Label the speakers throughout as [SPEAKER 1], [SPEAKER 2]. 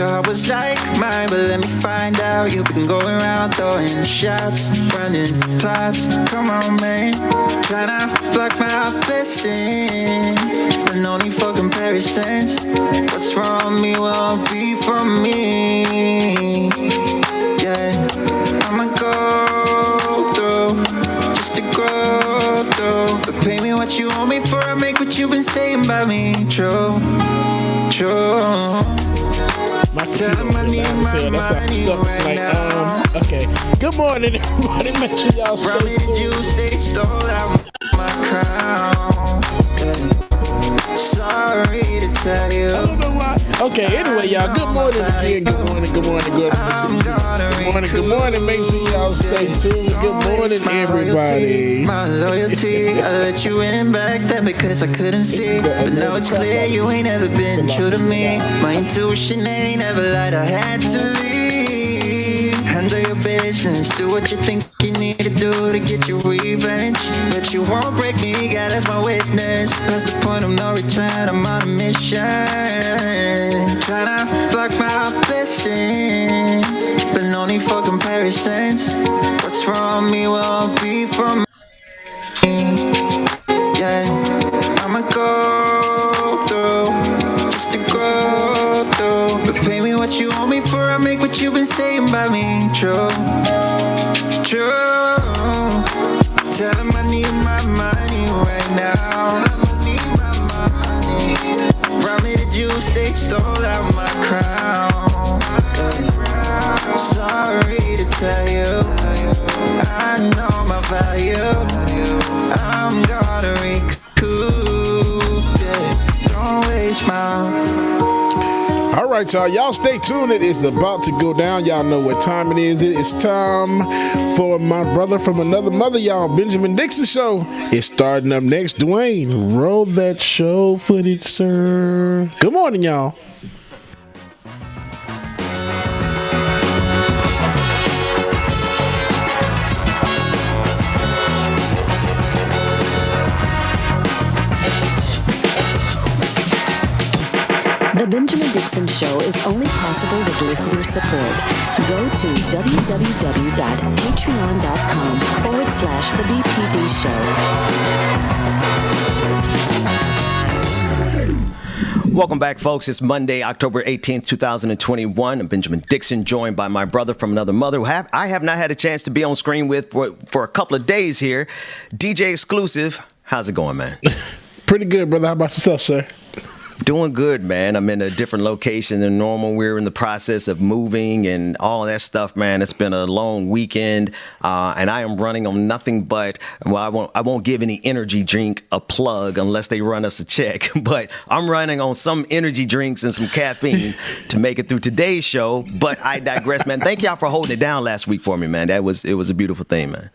[SPEAKER 1] I was like mine, but let me find out. You've been going around throwing shots, running plots. Come on, man. Tryna block my blessings, but no need for comparisons. What's from me won't be from me. Yeah, I'ma go through just to grow through. But pay me what you owe me for. I make what you've been saying about me true, true. Tell them I need my money right now.
[SPEAKER 2] Okay. Good morning, everybody. Make sure y'all stay tuned.
[SPEAKER 1] Did you stay stole out my crown? Yeah. Sorry to tell you.
[SPEAKER 2] I don't know why. Okay, anyway, y'all. Good morning again. Good morning. Good morning. Good morning. Good morning. Make sure y'all stay tuned. Good morning, everybody.
[SPEAKER 1] My loyalty, I let you in back then because I couldn't see. But now it's clear you ain't ever been true to me. My intuition ain't never lied. I had to leave. Handle your business. Do what you think you need to do to get your revenge. But you won't break me, God, as my witness. Past the point of no return, I'm on a mission. Tryna block my blessings, but no need for comparisons. What's from me won't be from me. Yeah, I'ma go through just to grow through. But pay me what you owe me for. I make what you've been saying about me true, true. Tell them I need my money right now. I need my money. Rob me the juice, they stole out my crown. Sorry to tell you, I know my value. I'm gonna recoup, yeah. Don't waste my.
[SPEAKER 2] All right, y'all. Y'all stay tuned. It is about to go down. Y'all know what time it is. It is time for my brother from another mother, y'all. Benjamin Dixon Show is starting up next. Dwayne, roll that show footage, sir. Good morning, y'all.
[SPEAKER 3] The Benjamin Dixon Show is only possible with listener support. Go to www.patreon.com/The BPD Show.
[SPEAKER 4] Welcome back, folks. It's Monday, October 18th, 2021. I'm Benjamin Dixon, joined by my brother from another mother, who I have not had a chance to be on screen with for a couple of days here. DJ Exclusive. How's it going, man?
[SPEAKER 2] Pretty good, brother. How about yourself, sir?
[SPEAKER 4] Doing good, man. I'm in a different location than normal. We're in the process of moving and all that stuff, man. It's been a long weekend, and I am running on nothing but, well, I won't give any energy drink a plug unless they run us a check, but I'm running on some energy drinks and some caffeine to make it through today's show, but I digress, man. Thank y'all for holding it down last week for me, man. It was a beautiful thing, man.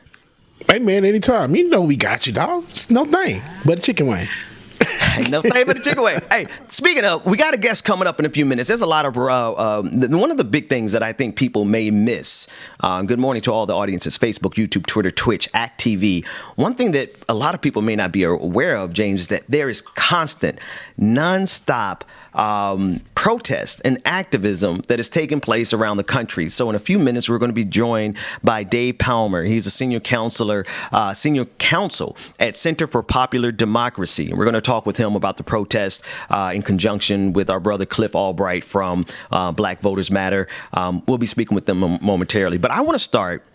[SPEAKER 2] Hey, man, anytime. You know we got you, dog. It's no thing but a chicken wing.
[SPEAKER 4] Ain't no thing but a chicken wing. Hey, speaking of, we got a guest coming up in a few minutes. There's a lot of one of the big things that I think people may miss. Good morning to all the audiences: Facebook, YouTube, Twitter, Twitch, Act TV. One thing that a lot of people may not be aware of, James, is that there is constant, nonstop protest and activism that is taking place around the country. So in a few minutes, we're going to be joined by Dave Palmer. He's a senior counsel at Center for Popular Democracy. We're going to talk with him about the protests in conjunction with our brother Cliff Albright from Black Voters Matter. We'll be speaking with them momentarily. But I want to start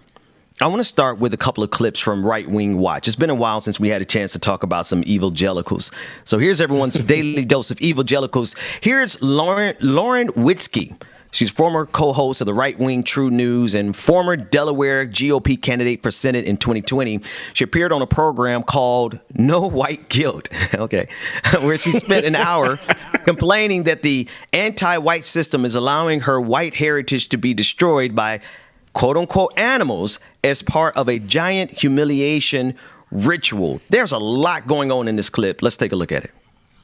[SPEAKER 4] with a couple of clips from Right Wing Watch. It's been a while since we had a chance to talk about some evangelicals. So here's everyone's daily dose of evangelicals. Here's Lauren Witzke. She's former co-host of the Right Wing True News and former Delaware GOP candidate for Senate in 2020. She appeared on a program called No White Guilt, okay, where she spent an hour complaining that the anti-white system is allowing her white heritage to be destroyed by quote-unquote animals as part of a giant humiliation ritual. There's a lot going on in this clip. Let's take a look at it.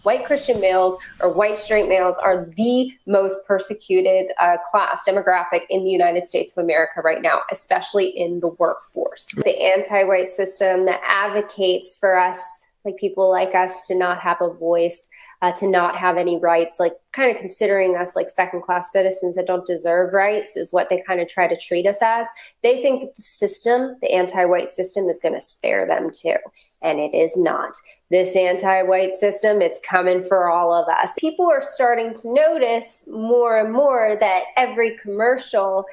[SPEAKER 5] White Christian males or white straight males are the most persecuted class demographic in the United States of America right now, especially in the workforce. The anti-white system that advocates for us, like people like us, to not have a voice, to not have any rights, like kind of considering us like second-class citizens that don't deserve rights is what they kind of try to treat us as. They think that the system, the anti-white system, is going to spare them too. And it is not. This anti-white system, it's coming for all of us. People are starting to notice more and more that every commercial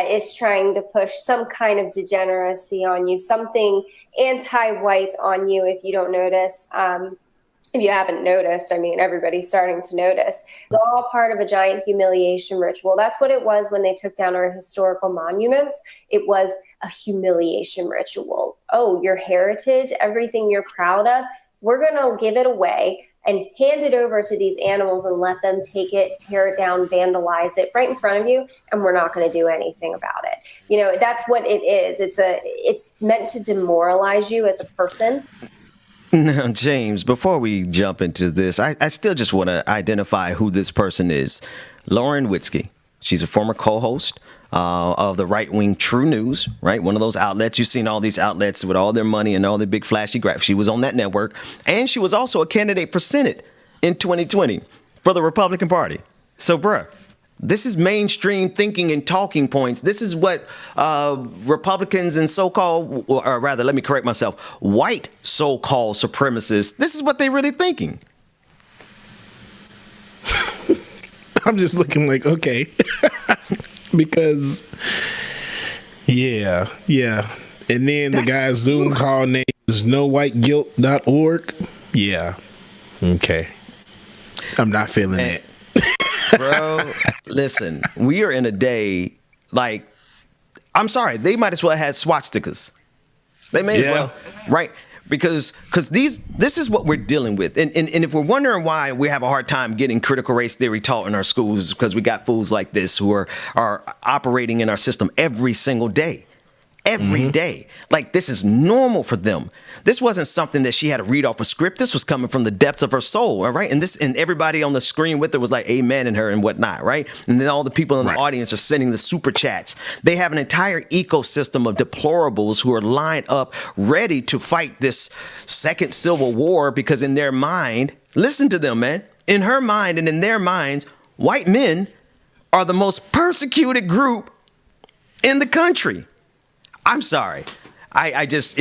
[SPEAKER 5] is trying to push some kind of degeneracy on you, something anti-white on you if you don't notice. If you haven't noticed, I mean, everybody's starting to notice. It's all part of a giant humiliation ritual. That's what it was when they took down our historical monuments. It was a humiliation ritual. Oh, your heritage, everything you're proud of, we're going to give it away and hand it over to these animals and let them take it, tear it down, vandalize it right in front of you, and we're not going to do anything about it. You know, that's what it is. It's meant to demoralize you as a person.
[SPEAKER 4] Now, James, before we jump into this, I still just want to identify who this person is. Lauren Witzke. She's a former co-host of the right-wing True News, right? One of those outlets. You've seen all these outlets with all their money and all their big flashy graphics. She was on that network. And she was also a candidate for Senate in 2020 for the Republican Party. So, bruh, this is mainstream thinking and talking points. This is what Republicans and so-called, or rather, let me correct myself, white so-called supremacists, this is what they're really thinking.
[SPEAKER 2] I'm just looking like, okay. Because, yeah. And then the guy's Zoom call name is nowhiteguilt.org. Yeah. Okay. I'm not feeling it.
[SPEAKER 4] Bro, listen, we are in a day like, I'm sorry, they might as well have swastikas. They may as well, right? Because this is what we're dealing with. And if we're wondering why we have a hard time getting critical race theory taught in our schools, because we got fools like this who are operating in our system every single day. Every day. Like, this is normal for them. This wasn't something that she had to read off a script. This was coming from the depths of her soul, all right? And everybody on the screen with her was like amen in her and whatnot, right? And then all the people in the audience are sending the super chats. They have an entire ecosystem of deplorables who are lined up ready to fight this second civil war because in their mind, listen to them, man. In her mind and in their minds, white men are the most persecuted group in the country. I'm sorry. It's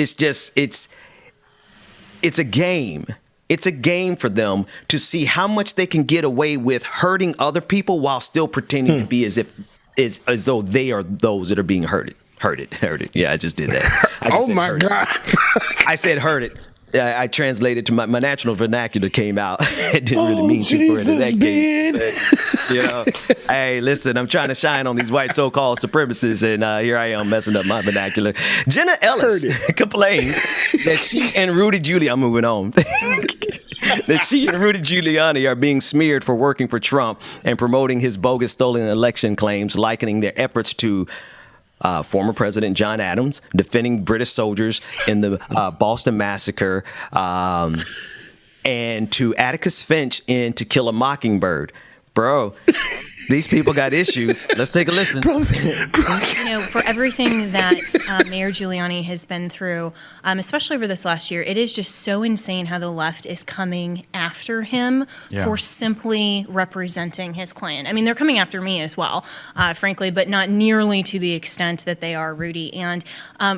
[SPEAKER 4] a game. It's a game for them to see how much they can get away with hurting other people while still pretending to be as though they are those that are being hurted. Yeah, I just did that.
[SPEAKER 2] Oh my God.
[SPEAKER 4] I said hurt it. I translated to my natural vernacular came out. It didn't really mean to for it in that case. But, you know, hey, listen, I'm trying to shine on these white so-called supremacists, and here I am messing up my vernacular. Jenna Ellis complains that she and Rudy Giuliani, I'm moving on, that she and Rudy Giuliani are being smeared for working for Trump and promoting his bogus stolen election claims, likening their efforts to former President John Adams defending British soldiers in the Boston Massacre, and to Atticus Finch in To Kill a Mockingbird. Bro, these people got issues. Let's take a listen.
[SPEAKER 6] You know, for everything that Mayor Giuliani has been through, especially over this last year, it is just so insane how the left is coming after him for simply representing his clan. I mean, they're coming after me as well, frankly, but not nearly to the extent that they are Rudy. And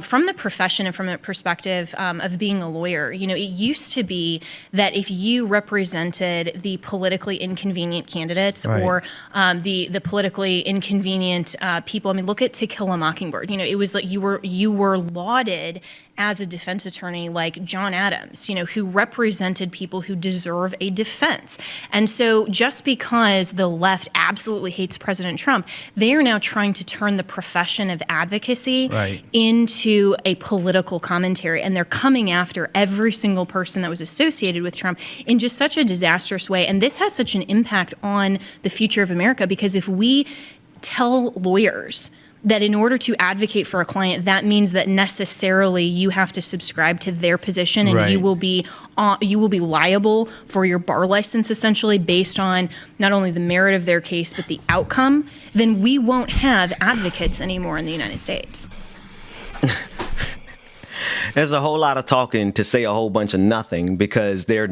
[SPEAKER 6] from the profession and from the perspective of being a lawyer, you know, it used to be that if you represented the politically inconvenient candidates or the politically inconvenient people. I mean, look at To Kill a Mockingbird. You know, it was like you were lauded as a defense attorney like John Adams, you know, who represented people who deserve a defense. And so just because the left absolutely hates President Trump, they are now trying to turn the profession of advocacy into a political commentary. And they're coming after every single person that was associated with Trump in just such a disastrous way. And this has such an impact on the future of America, because if we tell lawyers that in order to advocate for a client, that means that necessarily you have to subscribe to their position, and you will be liable for your bar license, essentially based on not only the merit of their case but the outcome. Then we won't have advocates anymore in the United States.
[SPEAKER 4] there's a whole lot of talking to say a whole bunch of nothing, because there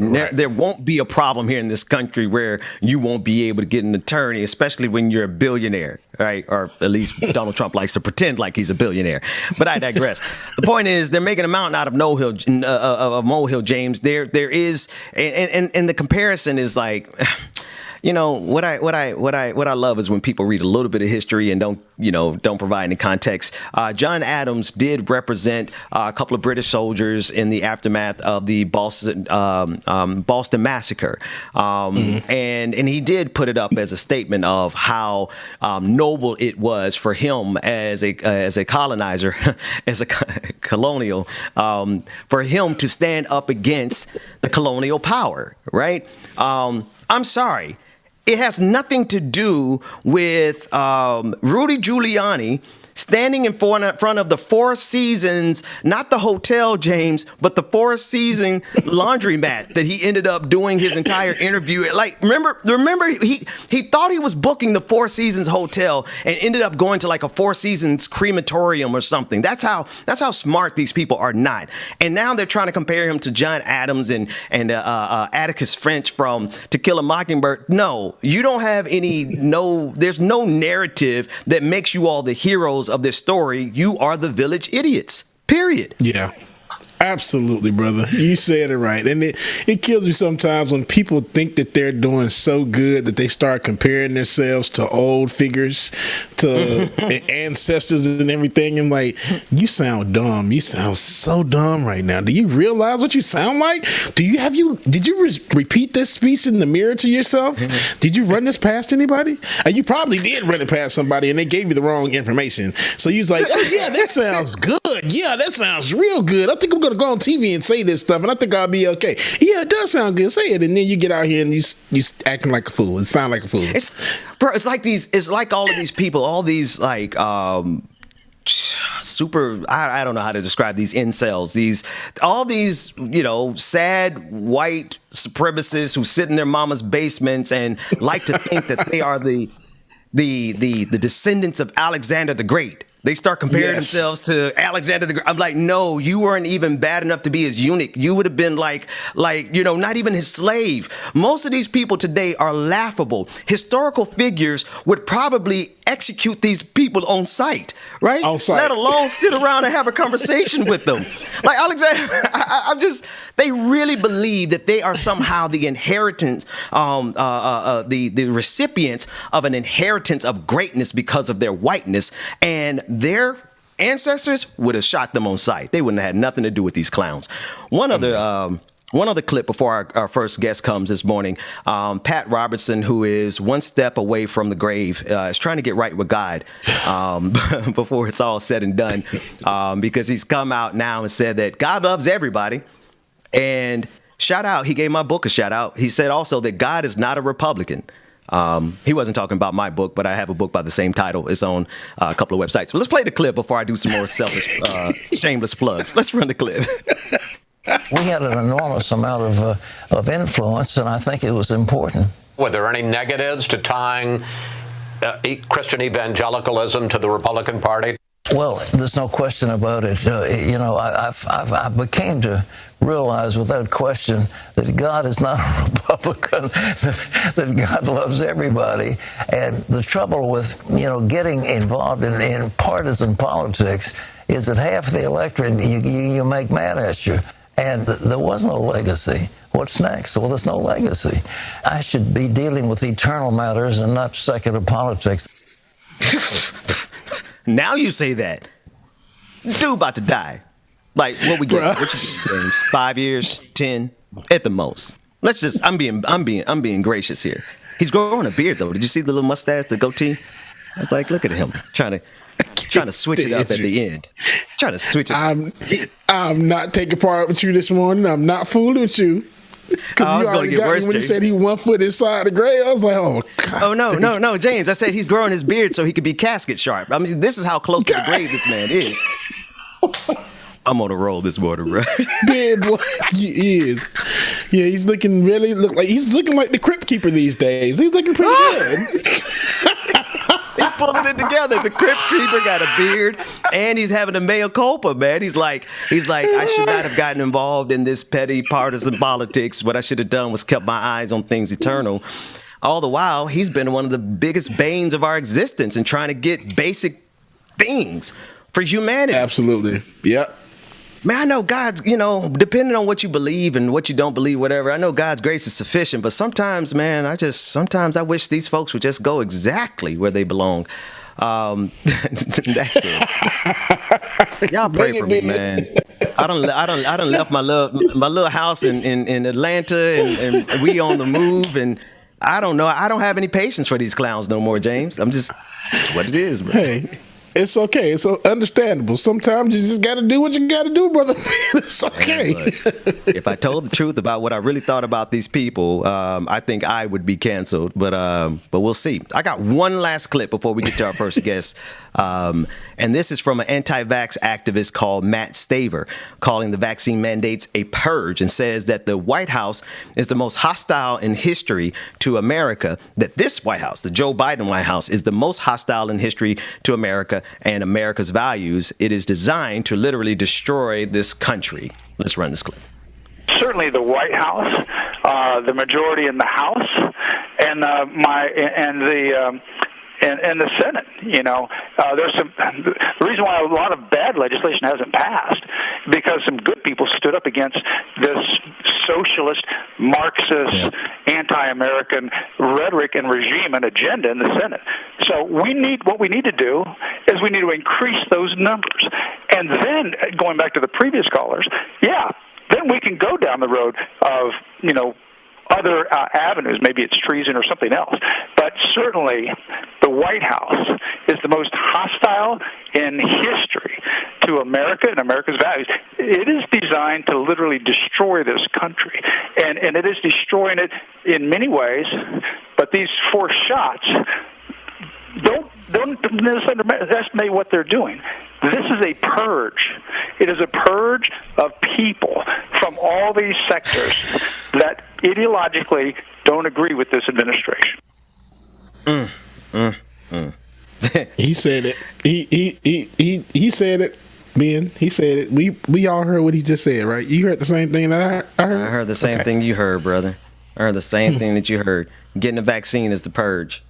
[SPEAKER 4] won't be a problem here in this country where you won't be able to get an attorney, especially when you're a billionaire, right? Or at least Donald Trump likes to pretend like he's a billionaire. But I digress. The point is, they're making a mountain out of molehill, James. There is, and the comparison is like, you know, what I love is when people read a little bit of history and don't provide any context. John Adams did represent a couple of British soldiers in the aftermath of the Boston massacre, and he did put it up as a statement of how noble it was for him as a colonizer, as a colonial, for him to stand up against the colonial power. Right? I'm sorry. It has nothing to do with Rudy Giuliani standing in front of the Four Seasons, not the hotel, James, but the Four Seasons laundromat that he ended up doing his entire interview at. Like, remember he thought he was booking the Four Seasons hotel and ended up going to like a Four Seasons crematorium or something. That's how smart these people are not. And now they're trying to compare him to John Adams and Atticus Finch from To Kill a Mockingbird. No, you don't have there's no narrative that makes you all the heroes of this story. You are the village idiots, period.
[SPEAKER 2] Yeah, absolutely, brother. You said it right. And it kills me sometimes when people think that they're doing so good that they start comparing themselves to old figures, to ancestors and everything. And like, you sound dumb. You sound so dumb right now. Do you realize what you sound like? Did you repeat this speech in the mirror to yourself? Did you run this past anybody? And you probably did run it past somebody and they gave you the wrong information. So you was like, oh yeah, that sounds good. Yeah, that sounds real good. I think I'm going to go on TV and say this stuff and I think I'll be okay. Yeah, it does sound good. Say it. And then you get out here and you acting like a fool. It sound like a fool.
[SPEAKER 4] It's like all of these people, all these like super, I don't know how to describe these incels, all these sad white supremacists who sit in their mama's basements and like to think that they are the descendants of Alexander the Great. They start comparing themselves to Alexander the Great. I'm like, no, you weren't even bad enough to be his eunuch. You would have been like, not even his slave. Most of these people today are laughable. Historical figures would probably execute these people on sight, right? On sight. Let alone sit around and have a conversation with them. Like Alexander, they really believe that they are somehow the inheritance, the recipients of an inheritance of greatness because of their whiteness, and their ancestors would have shot them on sight. They wouldn't have had nothing to do with these clowns. One other clip before our first guest comes this morning. Pat Robertson, who is one step away from the grave, is trying to get right with God before it's all said and done, because he's come out now and said that God loves everybody. And shout out, he gave my book a shout out. He said also that God is not a Republican. He wasn't talking about my book, but I have a book by the same title. It's on a couple of websites. But let's play the clip before I do some more selfish, shameless plugs. Let's run the clip.
[SPEAKER 7] We had an enormous amount of influence, and I think it was important.
[SPEAKER 8] Were there any negatives to tying Christian evangelicalism to the Republican Party?
[SPEAKER 7] Well, there's no question about it. I became to realize without question that God is not a Republican, that God loves everybody. And the trouble with, getting involved in partisan politics is that half the electorate you make mad at you. And there was no legacy. What's next? Well, there's no legacy. I should be dealing with eternal matters and not secular politics.
[SPEAKER 4] Now you say that. Dude about to die. Like, what we get? What you get, 5 years, 10 at the most. I'm being gracious here. He's growing a beard though. Did you see the little mustache, the goatee? I was like, look at him trying to switch it up at the end. Trying to switch it.
[SPEAKER 2] I'm not taking part with you this morning. I'm not fooling with you.
[SPEAKER 4] I was going to get worse.
[SPEAKER 2] When he said he 1 foot inside the grave, I was like, oh, God.
[SPEAKER 4] Oh, no, James. I said he's growing his beard so he could be casket sharp. I mean, this is how close to the grave this man is. I'm on a roll this morning, bro.
[SPEAKER 2] Big boy, he is. Yeah, he's looking like the crypt keeper these days. He's looking pretty good.
[SPEAKER 4] He's pulling it together. The Crypt Keeper got a beard, and he's having a mea culpa, man. He's like, I should not have gotten involved in this petty partisan politics. What I should have done was kept my eyes on things eternal. All the while, he's been one of the biggest banes of our existence in trying to get basic things for humanity.
[SPEAKER 2] Absolutely. Yep.
[SPEAKER 4] Man, I know God's, depending on what you believe and what you don't believe, whatever, I know God's grace is sufficient, but sometimes, man, sometimes I wish these folks would just go exactly where they belong. That's it. Y'all pray for me, man. I done left my little house in Atlanta and we on the move, and I don't know. I don't have any patience for these clowns no more, James. It's what it is, bro.
[SPEAKER 2] Hey. It's okay. It's understandable. Sometimes you just got to do what you got to do, brother. It's okay.
[SPEAKER 4] Man, if I told the truth about what I really thought about these people, I think I would be canceled. But we'll see. I got one last clip before we get to our first guest. And this is from an anti-vax activist called Matt Staver, calling the vaccine mandates a purge, and says that the White House is the most hostile in history to America, that this White House, the Joe Biden White House, is the most hostile in history to America and America's values. It is designed to literally destroy this country. Let's run this clip.
[SPEAKER 9] Certainly the White House, the majority in the House, and the Senate. There's the reason why a lot of bad legislation hasn't passed, because some good people stood up against this socialist, Marxist, anti-American rhetoric and regime and agenda in the Senate. So what we need to do is we need to increase those numbers. And then, going back to the previous callers, then we can go down the road of, other avenues. Maybe it's treason or something else. But certainly the White House is the most hostile in history to America and America's values. It is designed to literally destroy this country. And it is destroying it in many ways. But these four shots, don't underestimate what they're doing. This is a purge. It is a purge of people from all these sectors that ideologically don't agree with this administration.
[SPEAKER 2] He said it. He said it. Ben, he said it. We all heard what he just said, right? You heard the same thing that I heard?
[SPEAKER 4] I heard the same thing you heard, brother. I heard the same thing that you heard. Getting a vaccine is the purge.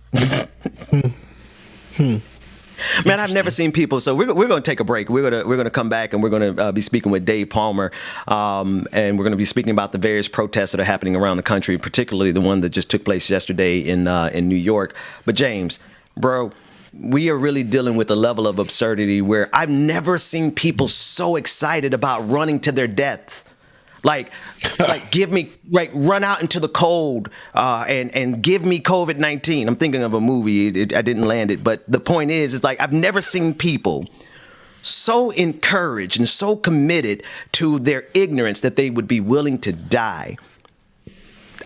[SPEAKER 4] Man, I've never seen people. So we're going to take a break. We're going to come back, and we're going to be speaking with Dave Palmer, and we're going to be speaking about the various protests that are happening around the country, particularly the one that just took place yesterday in New York. But James, bro, we are really dealing with a level of absurdity where I've never seen people so excited about running to their deaths. Like give me, run out into the cold and give me COVID-19. I'm thinking of a movie. I didn't land it. But the point is like I've never seen people so encouraged and so committed to their ignorance that they would be willing to die.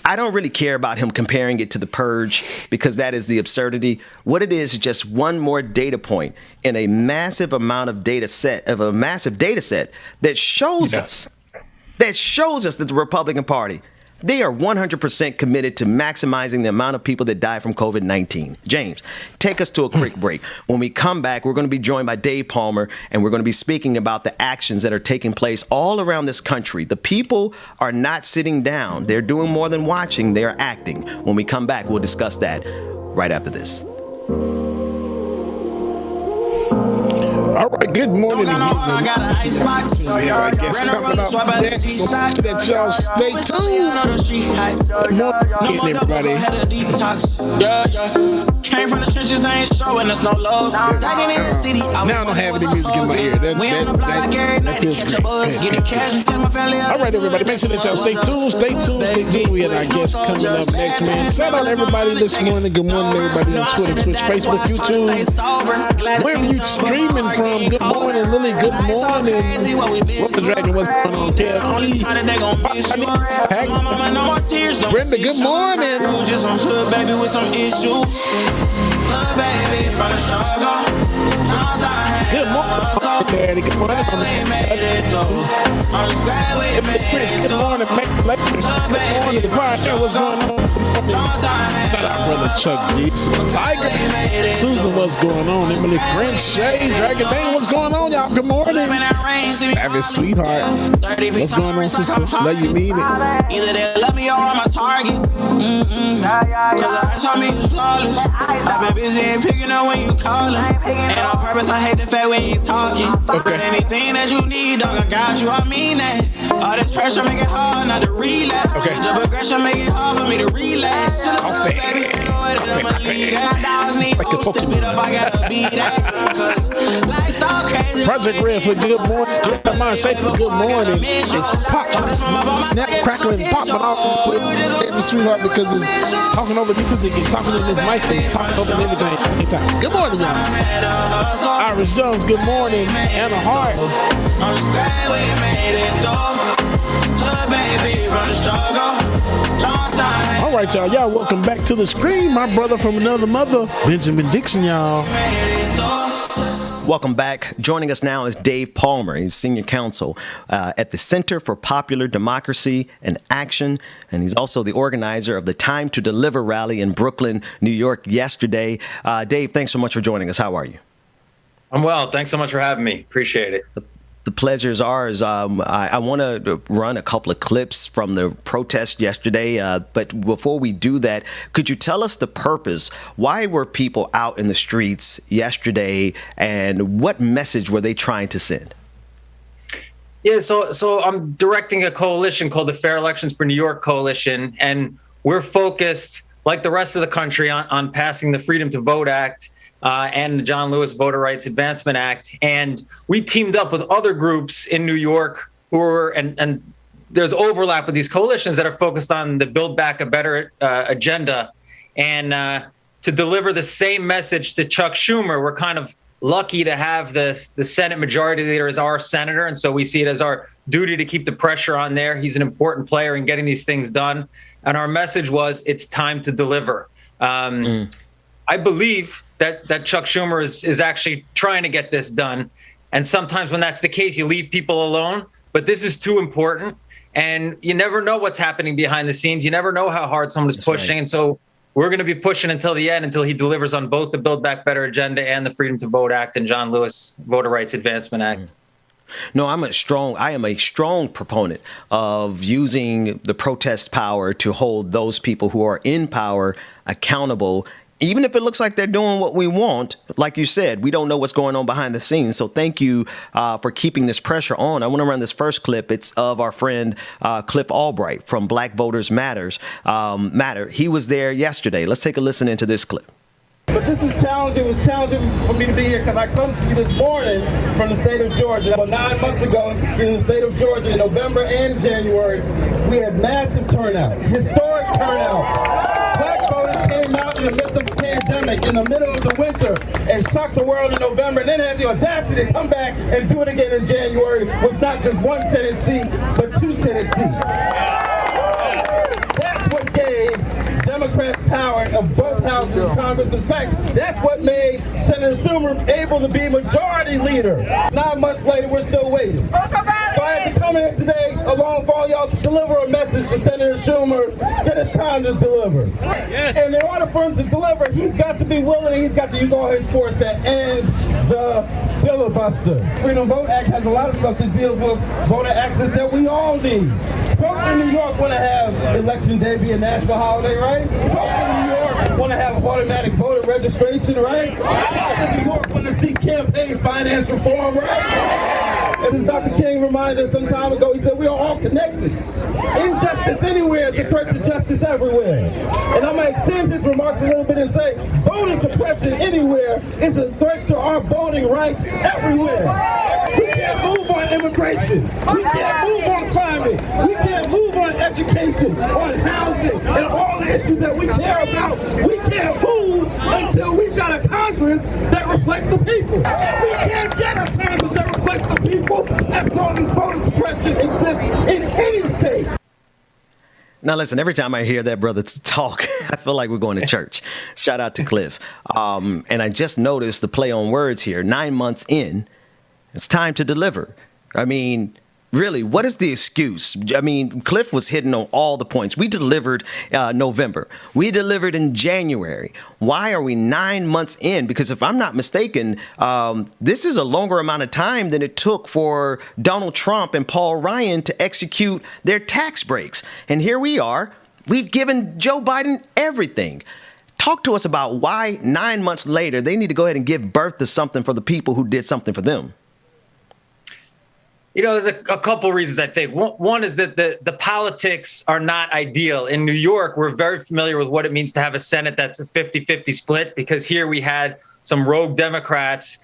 [SPEAKER 4] I don't really care about him comparing it to the purge because that is the absurdity. What it is just one more data point in a massive amount of data set that shows us. That shows us that the Republican Party, they are 100% committed to maximizing the amount of people that die from COVID-19. James, take us to a quick break. When we come back, we're going to be joined by Dave Palmer, and we're going to be speaking about the actions that are taking place all around this country. The people are not sitting down. They're doing more than watching. They are acting. When we come back, we'll discuss that right after this.
[SPEAKER 2] All right, good morning. I got an ice box. I guess coming up next, that y'all stay tuned. Good morning, everybody. Came from the trenches, they ain't showing us no love. Now I don't have any music in my ear. That feels great. All right, everybody, make sure that y'all stay tuned. Stay tuned. We have our guest coming up next, man. Shout out everybody this morning. Good morning, everybody on Twitter, Twitch, Facebook, YouTube. Where are you streaming from? Good morning, Lily. Good morning. What the dragon? What's going on? KFC. Brenda, good morning. Just on hood, baby, with some issues. Hood, baby, from the struggle. Good morning, Daddy. Good morning. Good morning, the podcast. What's going on? Shout out, brother Chuck D. Tiger. Susan, what's going on? Emily French, Shay, Dragon Bane, what's going on, y'all? Good morning. Savage Sweetheart. What's going on, sister? Love you, mean it.
[SPEAKER 10] Either they love me or I'm a target. Cause I told me you flawless. I've been busy and picking up when you callin'. And on purpose, I hate the fact when you talking. But anything that you need, dog, I got you, I mean that. All this pressure make it hard not to relapse. The progression make it hard for me to relax. Baby, you know it, I'ma leave that. Dogs need hoes, step it up, I gotta be that. Cause life's all crazy.
[SPEAKER 2] Project Red for good morning. Jeremiah Safe for good morning. It's pop, snap, crackle, and pop. But I'll Savage Sweetheart because it's talking over music and talking in this mic and talking over everything at the same time. Good morning, y'all. Iris Jones, good morning. Anna Hart.
[SPEAKER 10] I'm just glad we made it through. Baby, from the struggle, long time.
[SPEAKER 2] All right, y'all. Y'all, welcome back to the screen. My brother from another mother, Benjamin Dixon, y'all.
[SPEAKER 4] Welcome back. Joining us now is Dave Palmer. He's senior counsel at the Center for Popular Democracy and Action, and he's also the organizer of the Time to Deliver rally in Brooklyn, New York yesterday. Dave, thanks so much for joining us. How are you?
[SPEAKER 11] I'm well. Thanks so much for having me. Appreciate it.
[SPEAKER 4] The pleasure is ours. I want to run a couple of clips from the protest yesterday, but before we do that, could you tell us the purpose? Why were people out in the streets yesterday, and what message were they trying to send?
[SPEAKER 11] Yeah, so I'm directing a coalition called the Fair Elections for New York Coalition, and we're focused, like the rest of the country, on passing the Freedom to Vote Act and the John Lewis Voter Rights Advancement Act. And we teamed up with other groups in New York who are, and there's overlap with these coalitions that are focused on the Build Back a Better agenda. And to deliver the same message to Chuck Schumer, we're kind of lucky to have the Senate Majority Leader as our senator. And so we see it as our duty to keep the pressure on there. He's an important player in getting these things done. And our message was, it's time to deliver. I believe that Chuck Schumer is actually trying to get this done. And sometimes when that's the case, you leave people alone. But this is too important. And you never know what's happening behind the scenes. You never know how hard someone is pushing. Right. And so we're going to be pushing until the end, until he delivers on both the Build Back Better agenda and the Freedom to Vote Act and John Lewis Voter Rights Advancement Act.
[SPEAKER 4] No, I am a strong proponent of using the protest power to hold those people who are in power accountable. Even if it looks like they're doing what we want, like you said, we don't know what's going on behind the scenes. So thank you for keeping this pressure on. I want to run this first clip. It's of our friend Cliff Albright from Black Voters Matter. He was there yesterday. Let's take a listen into this clip.
[SPEAKER 12] But this is challenging. It was challenging for me to be here because I come to you this morning from the state of Georgia. Well, 9 months ago in the state of Georgia, in November and January, we had massive turnout, historic turnout. Black voters came out in the midst of a pandemic, in the middle of the winter, and shocked the world in November, and then had the audacity to come back and do it again in January with not just one Senate seat, but 2 Senate seats. That's what gave Democrats power of both houses of Congress. In fact, that's what made Senator Schumer able to be majority leader. 9 months later, we're still waiting. So I had to come here today, along with all y'all, to deliver a message to Senator Schumer that it's time to deliver. Yes. And in order for him to deliver, he's got to be willing, and he's got to use all his force to end the filibuster. Freedom Vote Act has a lot of stuff that deals with voter access that we all need. Folks in New York want to have Election Day be a national holiday, right? Folks in New York want to have automatic voter registration, right? Folks in New York want to see campaign finance reform, right? And as Dr. King reminded us some time ago, he said we are all connected. Injustice anywhere is a threat to justice everywhere. And I'm going to extend his remarks a little bit and say voter suppression anywhere is a threat to our voting rights everywhere. We can't move on immigration. We can't move on climate. We can't move on education, on housing, and all the issues that we care about. We can't move until we've got a Congress that reflects the people. We can't get a Congress that reflects the people as long as voter suppression exists in any state.
[SPEAKER 4] Now, listen, every time I hear that brother talk, I feel like we're going to church. Shout out to Cliff. And I just noticed the play on words here. 9 months in, it's time to deliver. I mean, really, what is the excuse? I mean, Cliff was hitting on all the points. We delivered November. We delivered in January. Why are we 9 months in? Because if I'm not mistaken, this is a longer amount of time than it took for Donald Trump and Paul Ryan to execute their tax breaks. And here we are. We've given Joe Biden everything. Talk to us about why 9 months later they need to go ahead and give birth to something for the people who did something for them.
[SPEAKER 11] There's a couple reasons, I think. One is that the politics are not ideal. In New York, we're very familiar with what it means to have a Senate that's a 50-50 split, because here we had some rogue Democrats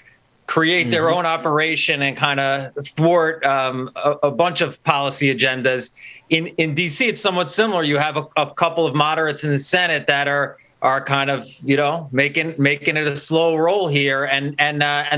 [SPEAKER 11] create their own operation and kind of thwart a bunch of policy agendas. In D.C., it's somewhat similar. You have a couple of moderates in the Senate that are kind of, making it a slow roll here, and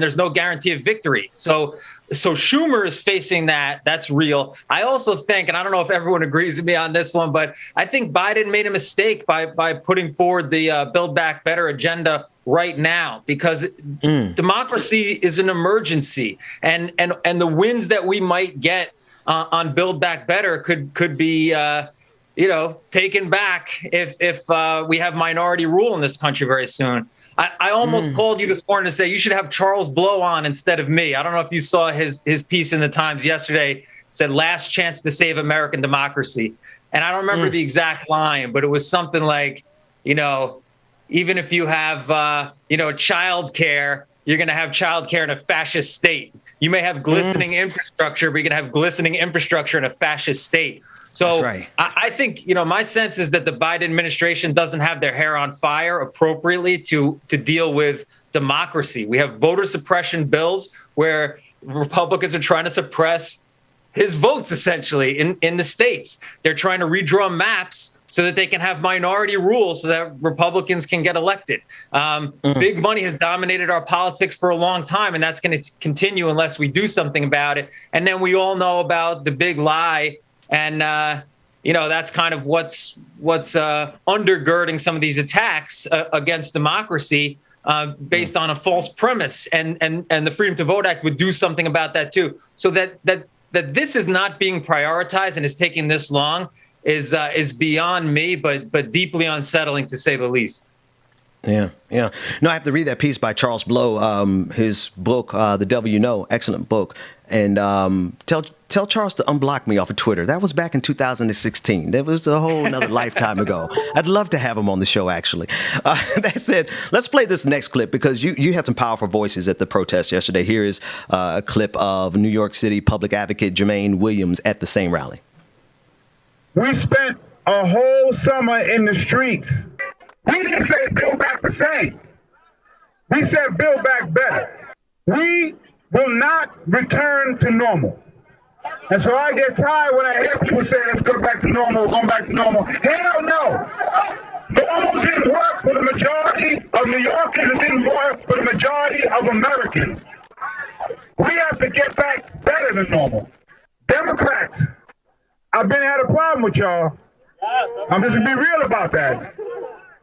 [SPEAKER 11] there's no guarantee of victory. So Schumer is facing that. That's real. I also think, and I don't know if everyone agrees with me on this one, but I think Biden made a mistake by putting forward the Build Back Better agenda right now, because democracy is an emergency, and the wins that we might get on Build Back Better could be taken back if we have minority rule in this country very soon. I almost called you this morning to say you should have Charles Blow on instead of me. I don't know if you saw his piece in the Times yesterday. It said, "Last chance to save American democracy." And I don't remember the exact line, but it was something like, even if you have, child care, you're going to have child care in a fascist state. You may have glistening infrastructure, but you're going to have glistening infrastructure in a fascist state. So right. I think, my sense is that the Biden administration doesn't have their hair on fire appropriately to deal with democracy. We have voter suppression bills where Republicans are trying to suppress his votes, essentially, in the states. They're trying to redraw maps so that they can have minority rule so that Republicans can get elected. Big money has dominated our politics for a long time, and that's going to continue unless we do something about it. And then we all know about the big lie. And, that's kind of what's undergirding some of these attacks against democracy based on a false premise. And the Freedom to Vote Act would do something about that, too. So that this is not being prioritized and is taking this long is beyond me, but deeply unsettling, to say the least.
[SPEAKER 4] Yeah. No, I have to read that piece by Charles Blow, his book, The Devil You Know, excellent book. And tell Charles to unblock me off of Twitter. That was back in 2016. That was a whole another lifetime ago. I'd love to have him on the show, actually. That said, let's play this next clip, because you had some powerful voices at the protest yesterday. Here is a clip of New York City public advocate Jermaine Williams at the same rally.
[SPEAKER 13] We spent a whole summer in the streets. We didn't say build back the same. We said build back better. We will not return to normal. And so I get tired when I hear people say, let's go back to normal, going back to normal. Hell no. Normal didn't work for the majority of New Yorkers. It didn't work for the majority of Americans. We have to get back better than normal. Democrats, I've had a problem with y'all. I'm just going to be real about that.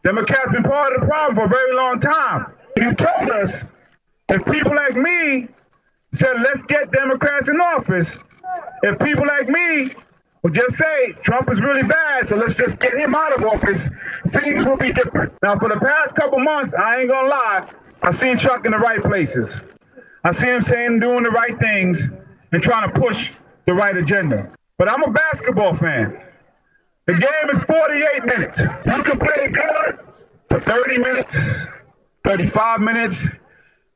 [SPEAKER 13] Democrats been part of the problem for a very long time. You told us if people like me said, let's get Democrats in office, if people like me would just say, Trump is really bad, so let's just get him out of office, things will be different. Now, for the past couple months, I ain't gonna lie, I seen Chuck in the right places. I see him saying, doing the right things and trying to push the right agenda. But I'm a basketball fan. The game is 48 minutes. You can play good for 30 minutes, 35 minutes.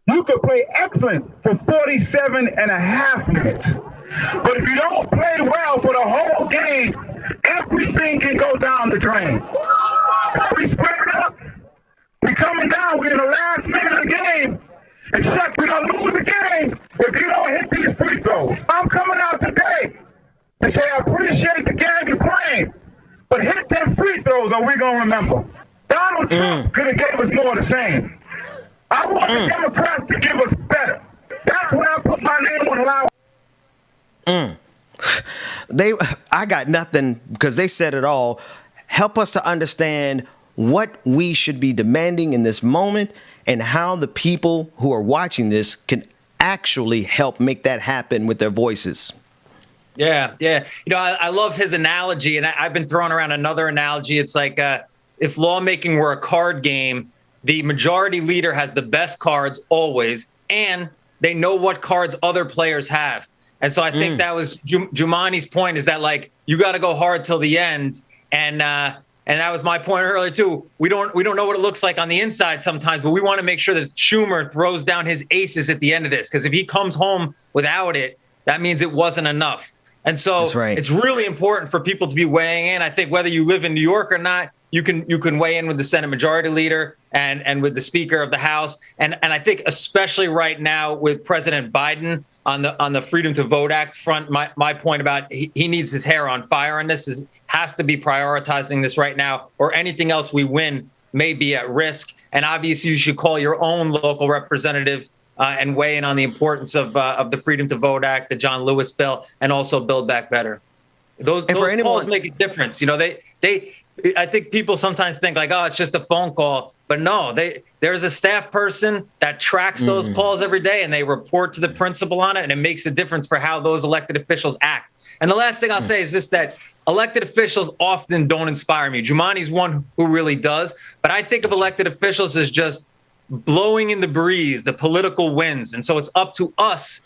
[SPEAKER 13] You could play excellent for 47 and a half minutes. But if you don't play well for the whole game, everything can go down the drain. If we spread it up, we coming down, we're in the last minute of the game. And Chuck, we're going to lose the game if you don't hit these free throws. I'm coming out today to say I appreciate the game you're playing, but hit them free throws or we're going to remember. Donald Trump could have gave us more of the same. I want the Democrats to give us better. That's when I put my name on the line.
[SPEAKER 4] I got nothing, because they said it all. Help us to understand what we should be demanding in this moment and how the people who are watching this can actually help make that happen with their voices.
[SPEAKER 11] Yeah. I love his analogy, and I've been throwing around another analogy. It's like if lawmaking were a card game, the majority leader has the best cards always, and they know what cards other players have. And so I think that was Jumani's point, is that, like, you got to go hard till the end. And that was my point earlier too. We don't know what it looks like on the inside sometimes, but we want to make sure that Schumer throws down his aces at the end of this, because if he comes home without it, that means it wasn't enough. And so It's really important for people to be weighing in. I think whether you live in New York or not, you can weigh in with the Senate Majority Leader and with the Speaker of the House. And I think especially right now with President Biden on the Freedom to Vote Act front, my point about he needs his hair on fire on this has to be prioritizing this right now, or anything else we win may be at risk. And obviously you should call your own local representative and weigh in on the importance of the Freedom to Vote Act, the John Lewis bill, and also Build Back Better. Those calls make a difference. I think people sometimes think like, oh, it's just a phone call, but no, there's a staff person that tracks those calls every day, and they report to the principal on it, and it makes a difference for how those elected officials act. And the last thing I'll say is just that elected officials often don't inspire me. Jumani's one who really does, but I think of elected officials as just blowing in the breeze, the political winds. And so it's up to us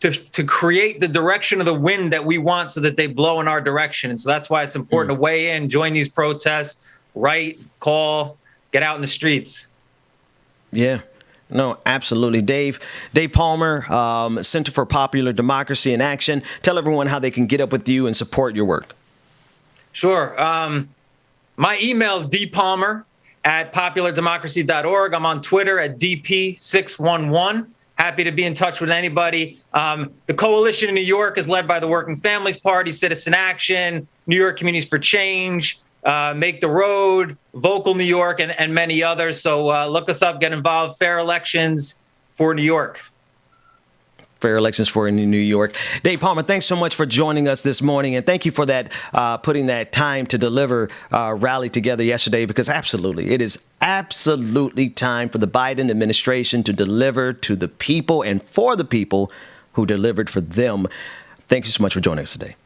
[SPEAKER 11] to create the direction of the wind that we want so that they blow in our direction. And so that's why it's important to weigh in, join these protests, write, call, get out in the streets.
[SPEAKER 4] Yeah. No, absolutely. Dave Palmer, Center for Popular Democracy in Action. Tell everyone how they can get up with you and support your work.
[SPEAKER 11] Sure. My email is dpalmer@populardemocracy.org. I'm on Twitter at DP611. Happy to be in touch with anybody. The coalition in New York is led by the Working Families Party, Citizen Action, New York Communities for Change, Make the Road, Vocal New York, and many others. So look us up, get involved. Fair elections for New York.
[SPEAKER 4] Fair elections for in New York. Dave Palmer, thanks so much for joining us this morning. And thank you for that, putting that time to deliver rally together yesterday, because absolutely, it is absolutely time for the Biden administration to deliver to the people and for the people who delivered for them. Thank you so much for joining us today.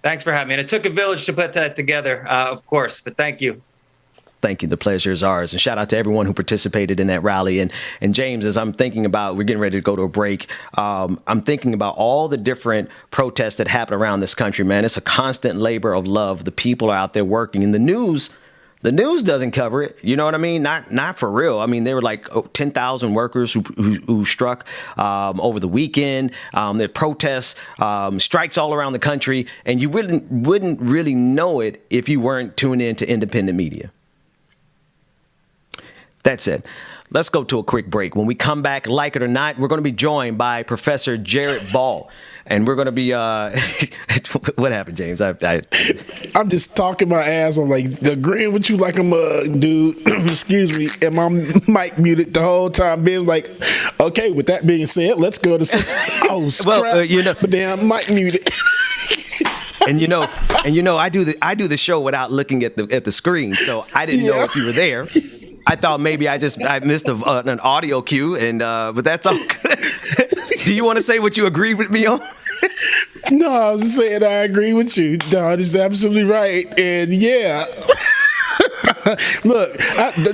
[SPEAKER 11] Thanks for having me. And it took a village to put that together, of course, but thank you.
[SPEAKER 4] Thank you. The pleasure is ours. And shout out to everyone who participated in that rally. And James, as I'm thinking about, we're getting ready to go to a break. I'm thinking about all the different protests that happen around this country, man. It's a constant labor of love. The people are out there working. And the news doesn't cover it. You know what I mean? Not for real. I mean, there were like 10,000 workers who struck over the weekend. There are protests, strikes all around the country. And you wouldn't really know it if you weren't tuned in to independent media. That's it. Let's go to a quick break. When we come back, like it or not, we're going to be joined by Professor Jared Ball. And we're going to be, what happened, James? I'm
[SPEAKER 2] just talking my ass off, like agreeing with you like I'm a dude. Excuse me. And my mic muted the whole time. Being like, okay, with that being said, let's go to scrap. Well, but damn, mic muted.
[SPEAKER 4] And you know, I do the show without looking at the screen, so I didn't know if you were there. I thought maybe I missed an audio cue, but that's all good. Do you want to say what you agree with me on?
[SPEAKER 2] No, I was just saying I agree with you. Don is absolutely right, and yeah. Look,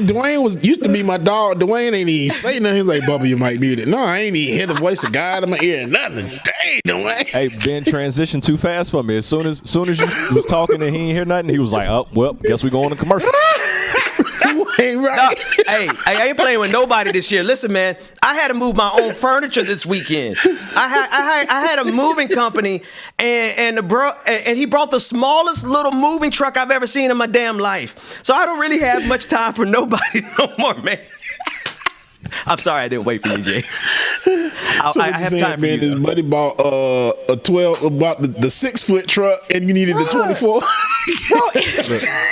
[SPEAKER 2] Dwayne used to be my dog. Dwayne ain't even say nothing. He's like, Bubba, you might mute it. No, I ain't even hear the voice of God in my ear. Nothing. Dang, Dwayne.
[SPEAKER 14] Hey, Ben transitioned too fast for me. As soon as you was talking and he ain't hear nothing, he was like, oh, well, guess we going to commercial.
[SPEAKER 2] Hey, right.
[SPEAKER 4] No, hey, I ain't playing with nobody this year. Listen, man, I had to move my own furniture this weekend. I had a moving company, and he brought the smallest little moving truck I've ever seen in my damn life. So I don't really have much time for nobody no more, man. I'm sorry I didn't wait for you, Jay. I have time for you.
[SPEAKER 2] His buddy bought the 6-foot truck, and you needed the 24.
[SPEAKER 14] Look,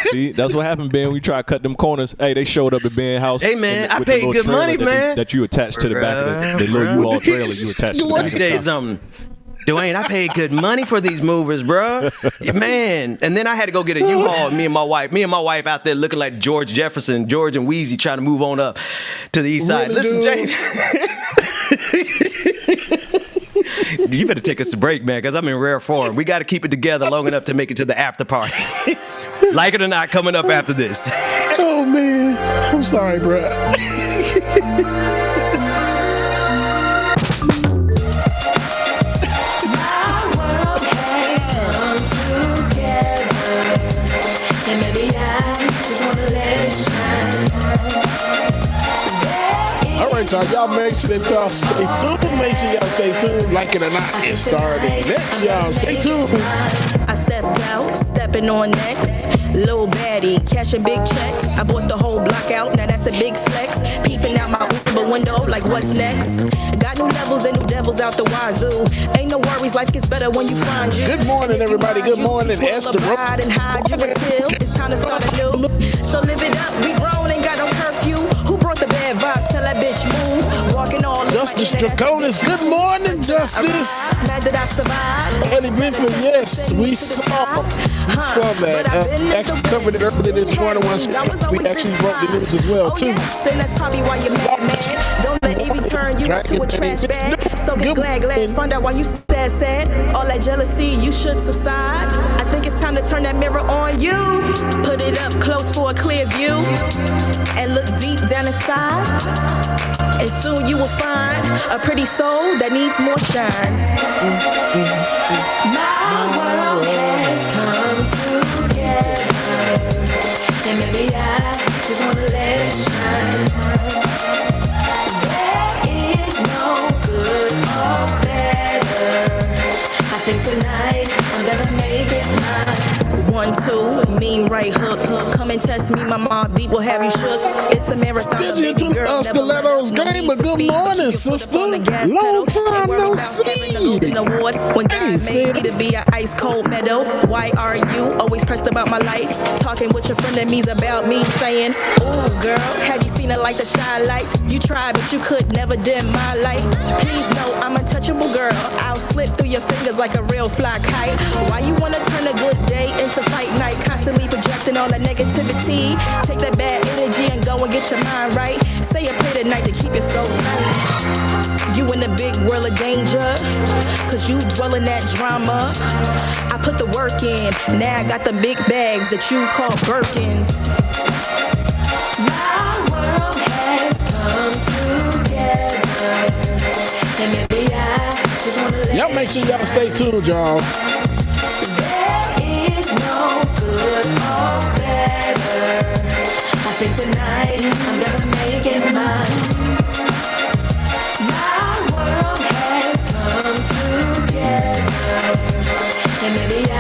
[SPEAKER 14] see, that's what happened, Ben. We try to cut them corners. Hey, they showed up at Ben's house.
[SPEAKER 4] Hey, man, I paid good money, man.
[SPEAKER 14] That you attached to the back of the little U-Haul trailer you attached to the back.
[SPEAKER 4] Let me tell you something. Dwayne, I paid good money for these movers, bro. Man. And then I had to go get a U-Haul, me and my wife out there looking like George Jefferson, George and Wheezy trying to move on up to the east side.
[SPEAKER 2] Really,
[SPEAKER 4] listen, Jay. You better take us a break, man, because I'm in rare form. We got to keep it together long enough to make it to the after party. Like it or not, coming up after this.
[SPEAKER 2] Oh, man. I'm sorry, bro. All right, y'all make sure that y'all stay tuned. Make sure y'all stay tuned. Like it or not, it's starting next, y'all. Stay tuned.
[SPEAKER 15] I stepped out, stepping on next. Little baddie, cashing big checks. I bought the whole block out, now that's a big flex. Peeping out my Uber window, like what's next? Got new levels and new devils out the wazoo. Ain't no worries, life gets better when you find you.
[SPEAKER 2] Good morning, everybody. Good morning, Esther.
[SPEAKER 15] And hide you until it's time to start anew. So live it up, we grown, ain't got no curfew. Who brought the bad vibes? Tell that bitch move. Walking all
[SPEAKER 2] Justice Draconis. Good morning, Justice.
[SPEAKER 15] Mad that I survived.
[SPEAKER 2] Eddie Benford, yes, we saw that. Actually covered it earlier this morning once we actually broke the news as well, too.
[SPEAKER 15] And that's probably why you're mad, man. Don't let Evie turn you into a trash bag. So get glad, find out why you sad. All that jealousy, you should subside. I think it's time to turn that mirror on you. Put it up close for a clear view. And look deep down inside. And soon you will find a pretty soul that needs more shine. My world has come together. And maybe I just wanna let it shine. There is no good or better. I think tonight I'm gonna make it mine. 1, 2, mean right hook. Come and test me, my mob beat will have you shook. It's a marathon.
[SPEAKER 2] Stilettos game, but good morning, sister. Long time no see.
[SPEAKER 15] When God made me to be an ice cold meadow. Why are you always pressed about my life? Talking with your friend and me's about me, saying, ooh, girl, have you seen it like the shine lights? You tried, but you could never dim my light. Please know I'm untouchable, girl. I'll slip through your fingers like a real fly kite. Why you wanna turn a good day into fight night? Constantly projecting all that negativity. Take that bad energy and go and get your mind right. Say a prayer tonight to keep it so tight. You in the big world of danger, cause you dwell in that drama. I put the work in, now I got the big bags that you call Birkins. My world has come together. And maybe I just wanna let
[SPEAKER 2] y'all make sure y'all stay tuned, y'all.
[SPEAKER 15] Good or better. I think tonight I'm gonna make it mine. My world has come together. And maybe I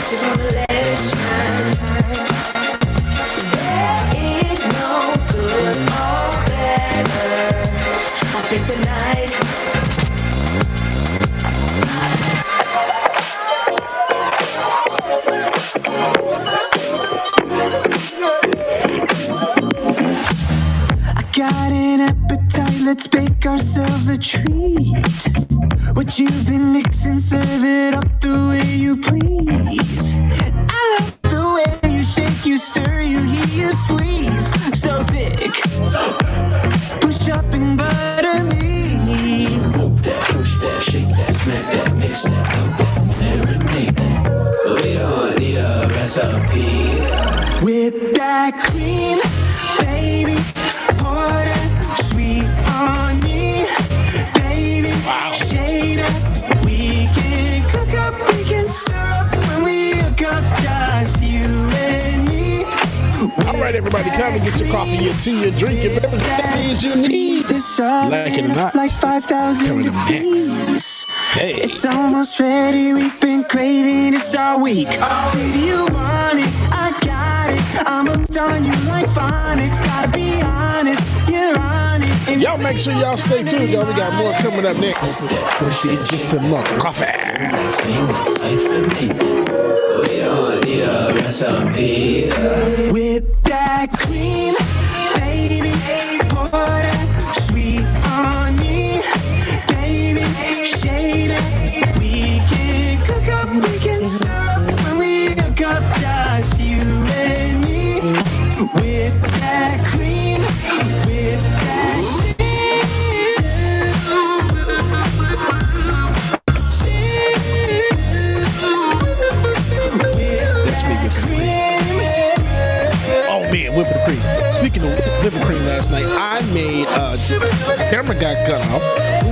[SPEAKER 15] just wanna let it shine. There is no good or better. I think tonight.
[SPEAKER 1] Got an appetite, let's bake ourselves a treat. What you've been mixing, serve it up the way you please. I love the way you shake, you stir, you heat, you squeeze. So thick, push up and butter me. Whoop that, push that, shake that, smack that, mix that, up that, marinate that. We don't need a recipe. Whip that cream, baby. Pour that sweet on me, baby. Wow. Shade up, we can cook up, we can syrup when we hook up, just you and me.
[SPEAKER 2] All right, everybody, come and get your coffee, your tea, your drink, your beverage, that means you need. Like it or not,
[SPEAKER 1] like 5,000
[SPEAKER 2] coming up next. Hey.
[SPEAKER 1] It's almost ready, we've been craving this all week. Oh, baby, you want it, I got it. I'm hooked on you like phonics, gotta be honest, you're on it.
[SPEAKER 2] Y'all make sure y'all stay tuned, y'all. We got more coming up next. Just a more coffee.
[SPEAKER 1] We don't need a recipe. Whip that cream, baby. Pour that sweet on me, baby. Shade it, we
[SPEAKER 2] night. I made camera got cut off.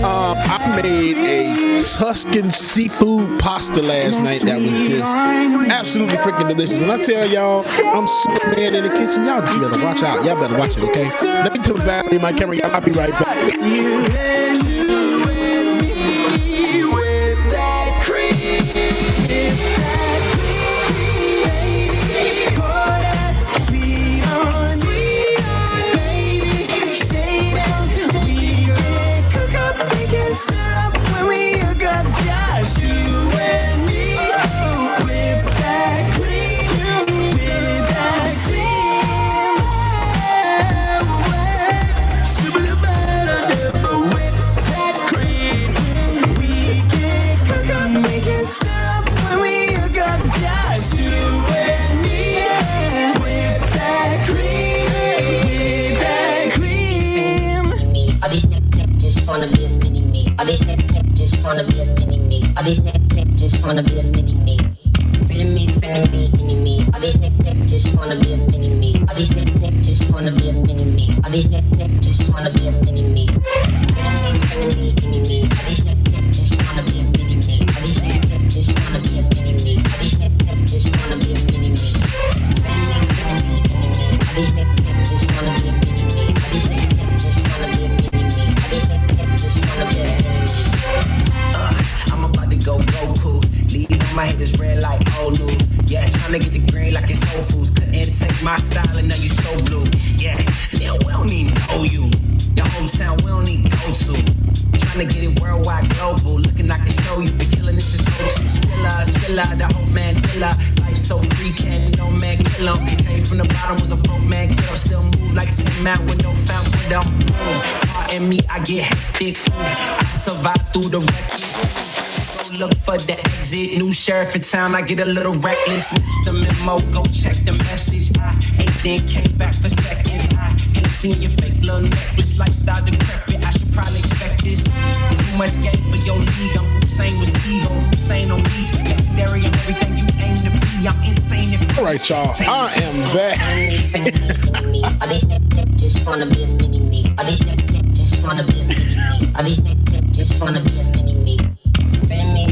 [SPEAKER 2] I made a Tuscan seafood pasta last night that was just absolutely freaking delicious. When I tell y'all I'm Superman in the kitchen, y'all just better watch out. Y'all better watch it, okay? Let me turn the value in my camera. I'll be right back.
[SPEAKER 16] Wanna be a mini me. All these niggas just wanna be a mini me. All these niggas just wanna be a mini me. Feeling me, enemy. All these niggas just wanna be a mini me. All these niggas just wanna be a mini me. All these niggas just wanna be a mini me. Feeling me, enemy. All these niggas just wanna be a mini me. All these niggas just wanna be a mini me. All these niggas just wanna be a mini me. Feeling me, enemy. All these niggas just wanna be a mini me. All these niggas just wanna be a mini me.
[SPEAKER 17] I'm about to go Goku. Leave my head is red like old news. Yeah, trying to get the green like it's Whole Foods. Couldn't take my style and now you so blue. Yeah, now we don't even know you. Your hometown we don't even go to. Trying to get it worldwide, global. Looking like a show you been killing. This is go-to. Spiller, the whole man killer. Life so free, can't no man kill 'em. Came from the bottom, was a broke man girl. Still move like Tim out with no found window. Boom, heart in me, I get hectic. I survive through the wreckage. Go look for the exit. New sheriff in town, I get a little reckless. Missed the memo, go check the message. I ain't then came back for seconds. I ain't seen your fake little necklace. Lifestyle decrepit, I should probably expect this. Too much game for your league. I'm Hussein with Steve, Hussein on beats. Legendary, I'm everything you aim to be. I'm insane if.
[SPEAKER 2] All right, y'all, I am back.
[SPEAKER 16] All these niggas just wanna be a mini me. All these niggas just wanna be a mini me. All these niggas just wanna be a mini me. Feeling me,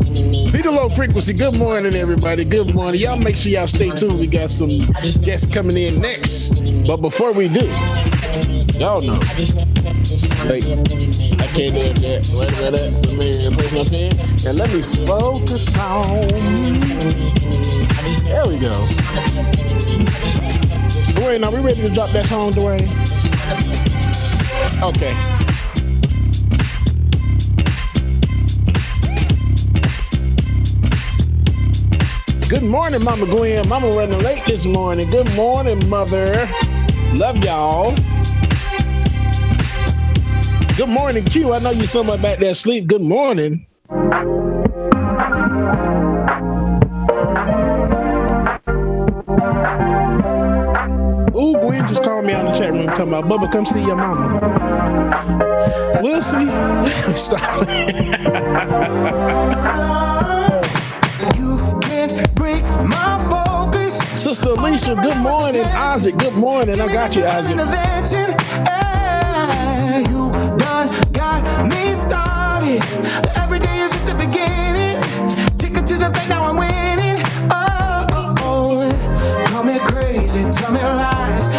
[SPEAKER 16] enemy.
[SPEAKER 2] Be the low frequency. Good morning, everybody. Good morning. Y'all make sure y'all stay tuned. We got some guests coming in next. But before we do, y'all know. Wait, I can't do that. Wait a minute. Let me place my pen. And let me focus on. There we go. Dwayne, are we ready to drop that song, Dwayne? Okay. Good morning, Mama Gwen. Mama running late this morning. Good morning, Mother. Love y'all. Good morning, Q. I know you somewhere back there asleep. Good morning. Ooh, Gwen just called me out in the chat room talking about, Bubba, come see your mama. We'll see. Stop.
[SPEAKER 10] You can't break my focus.
[SPEAKER 2] Sister Alicia, good morning. Isaac, good morning. I got you, Isaac.
[SPEAKER 10] You done got me started. Every day is just the beginning. Take it to the bank, now I'm winning. Oh. Call me crazy, tell me lies.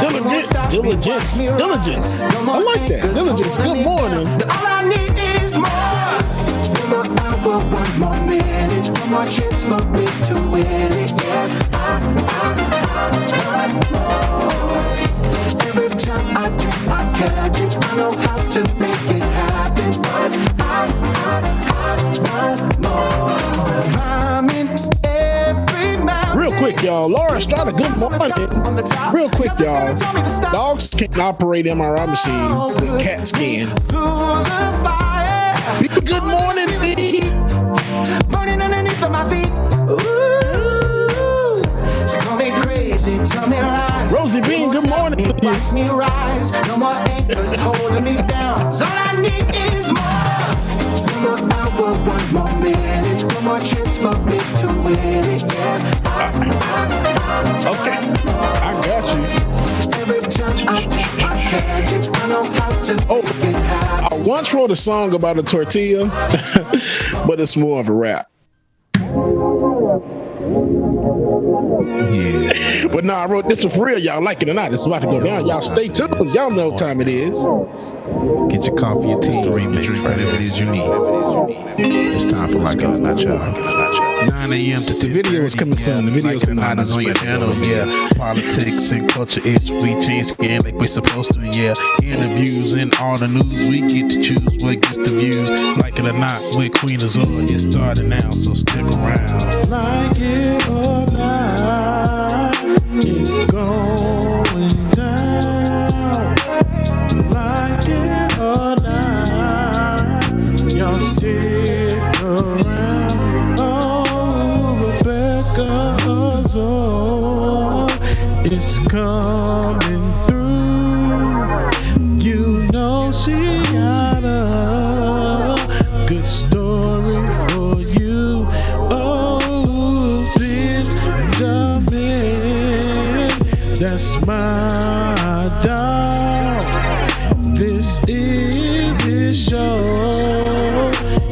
[SPEAKER 2] Diligence. I like that. Diligence. Good morning.
[SPEAKER 10] All I need is more. One more hour, one more minute, one more chance for me to win it. Yeah, I want more. Every time I dream, I catch it. I know how to make it happen, but I want more. Climbing every mountain.
[SPEAKER 2] Real quick, y'all. Laura Strada, good morning. Real quick, y'all. Dogs can't operate MRI machines, but cats can. Good morning, Steve.
[SPEAKER 10] Burning underneath of my feet. Ooh, so call me crazy, tell me lies.
[SPEAKER 2] Rosie Bean, good morning to you.
[SPEAKER 10] Watch me rise. No more anchors holding me down. So all I need is more. One more hour, one more minute, one more chance for me to win it. Yeah,
[SPEAKER 2] okay, I got you.
[SPEAKER 10] Every time I catch
[SPEAKER 2] once wrote a song about a tortilla, but it's more of a rap. Yeah. But no, I wrote this one for real. Y'all like it or not? It's about to go down. Y'all stay tuned. Y'all know what time it is.
[SPEAKER 18] Get your coffee, your tea, drink whatever it is you need. It's time for Like It or Not, y'all. 9 a.m. to 10.
[SPEAKER 2] The video is coming soon. The video is coming out
[SPEAKER 18] on your channel. Yeah, politics and culture is we change skin like we're supposed to. Yeah, interviews and all the news we get to choose what gets the views. Like it or not, with Queen Azor. It's starting now, so stick around.
[SPEAKER 12] Like it or not, it's going down. Like it or not, y'all stick around. Oh, Rebecca Azor is coming through. You know she got a good story for you. Oh, Benjamin, that's my dog. This is his show.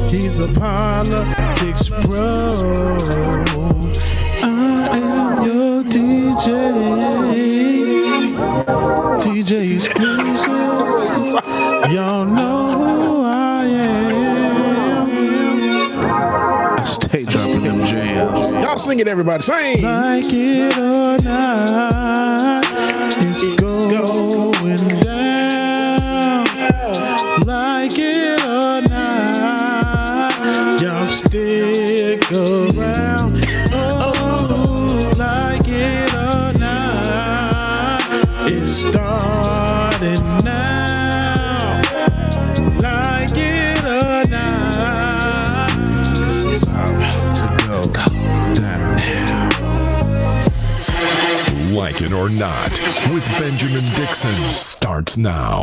[SPEAKER 12] He's a politics bro. I am your DJ exclusive. Y'all know who I am.
[SPEAKER 18] I stay dropping them jams.
[SPEAKER 2] Y'all sing it, everybody. Sing.
[SPEAKER 12] Like it or not, it's going down. Like it or not, y'all stick around. Oh, like it or not, it's starting now. Like it or not,
[SPEAKER 18] it's about to go down.
[SPEAKER 19] Like It or Not with Benjamin Dixon starts now.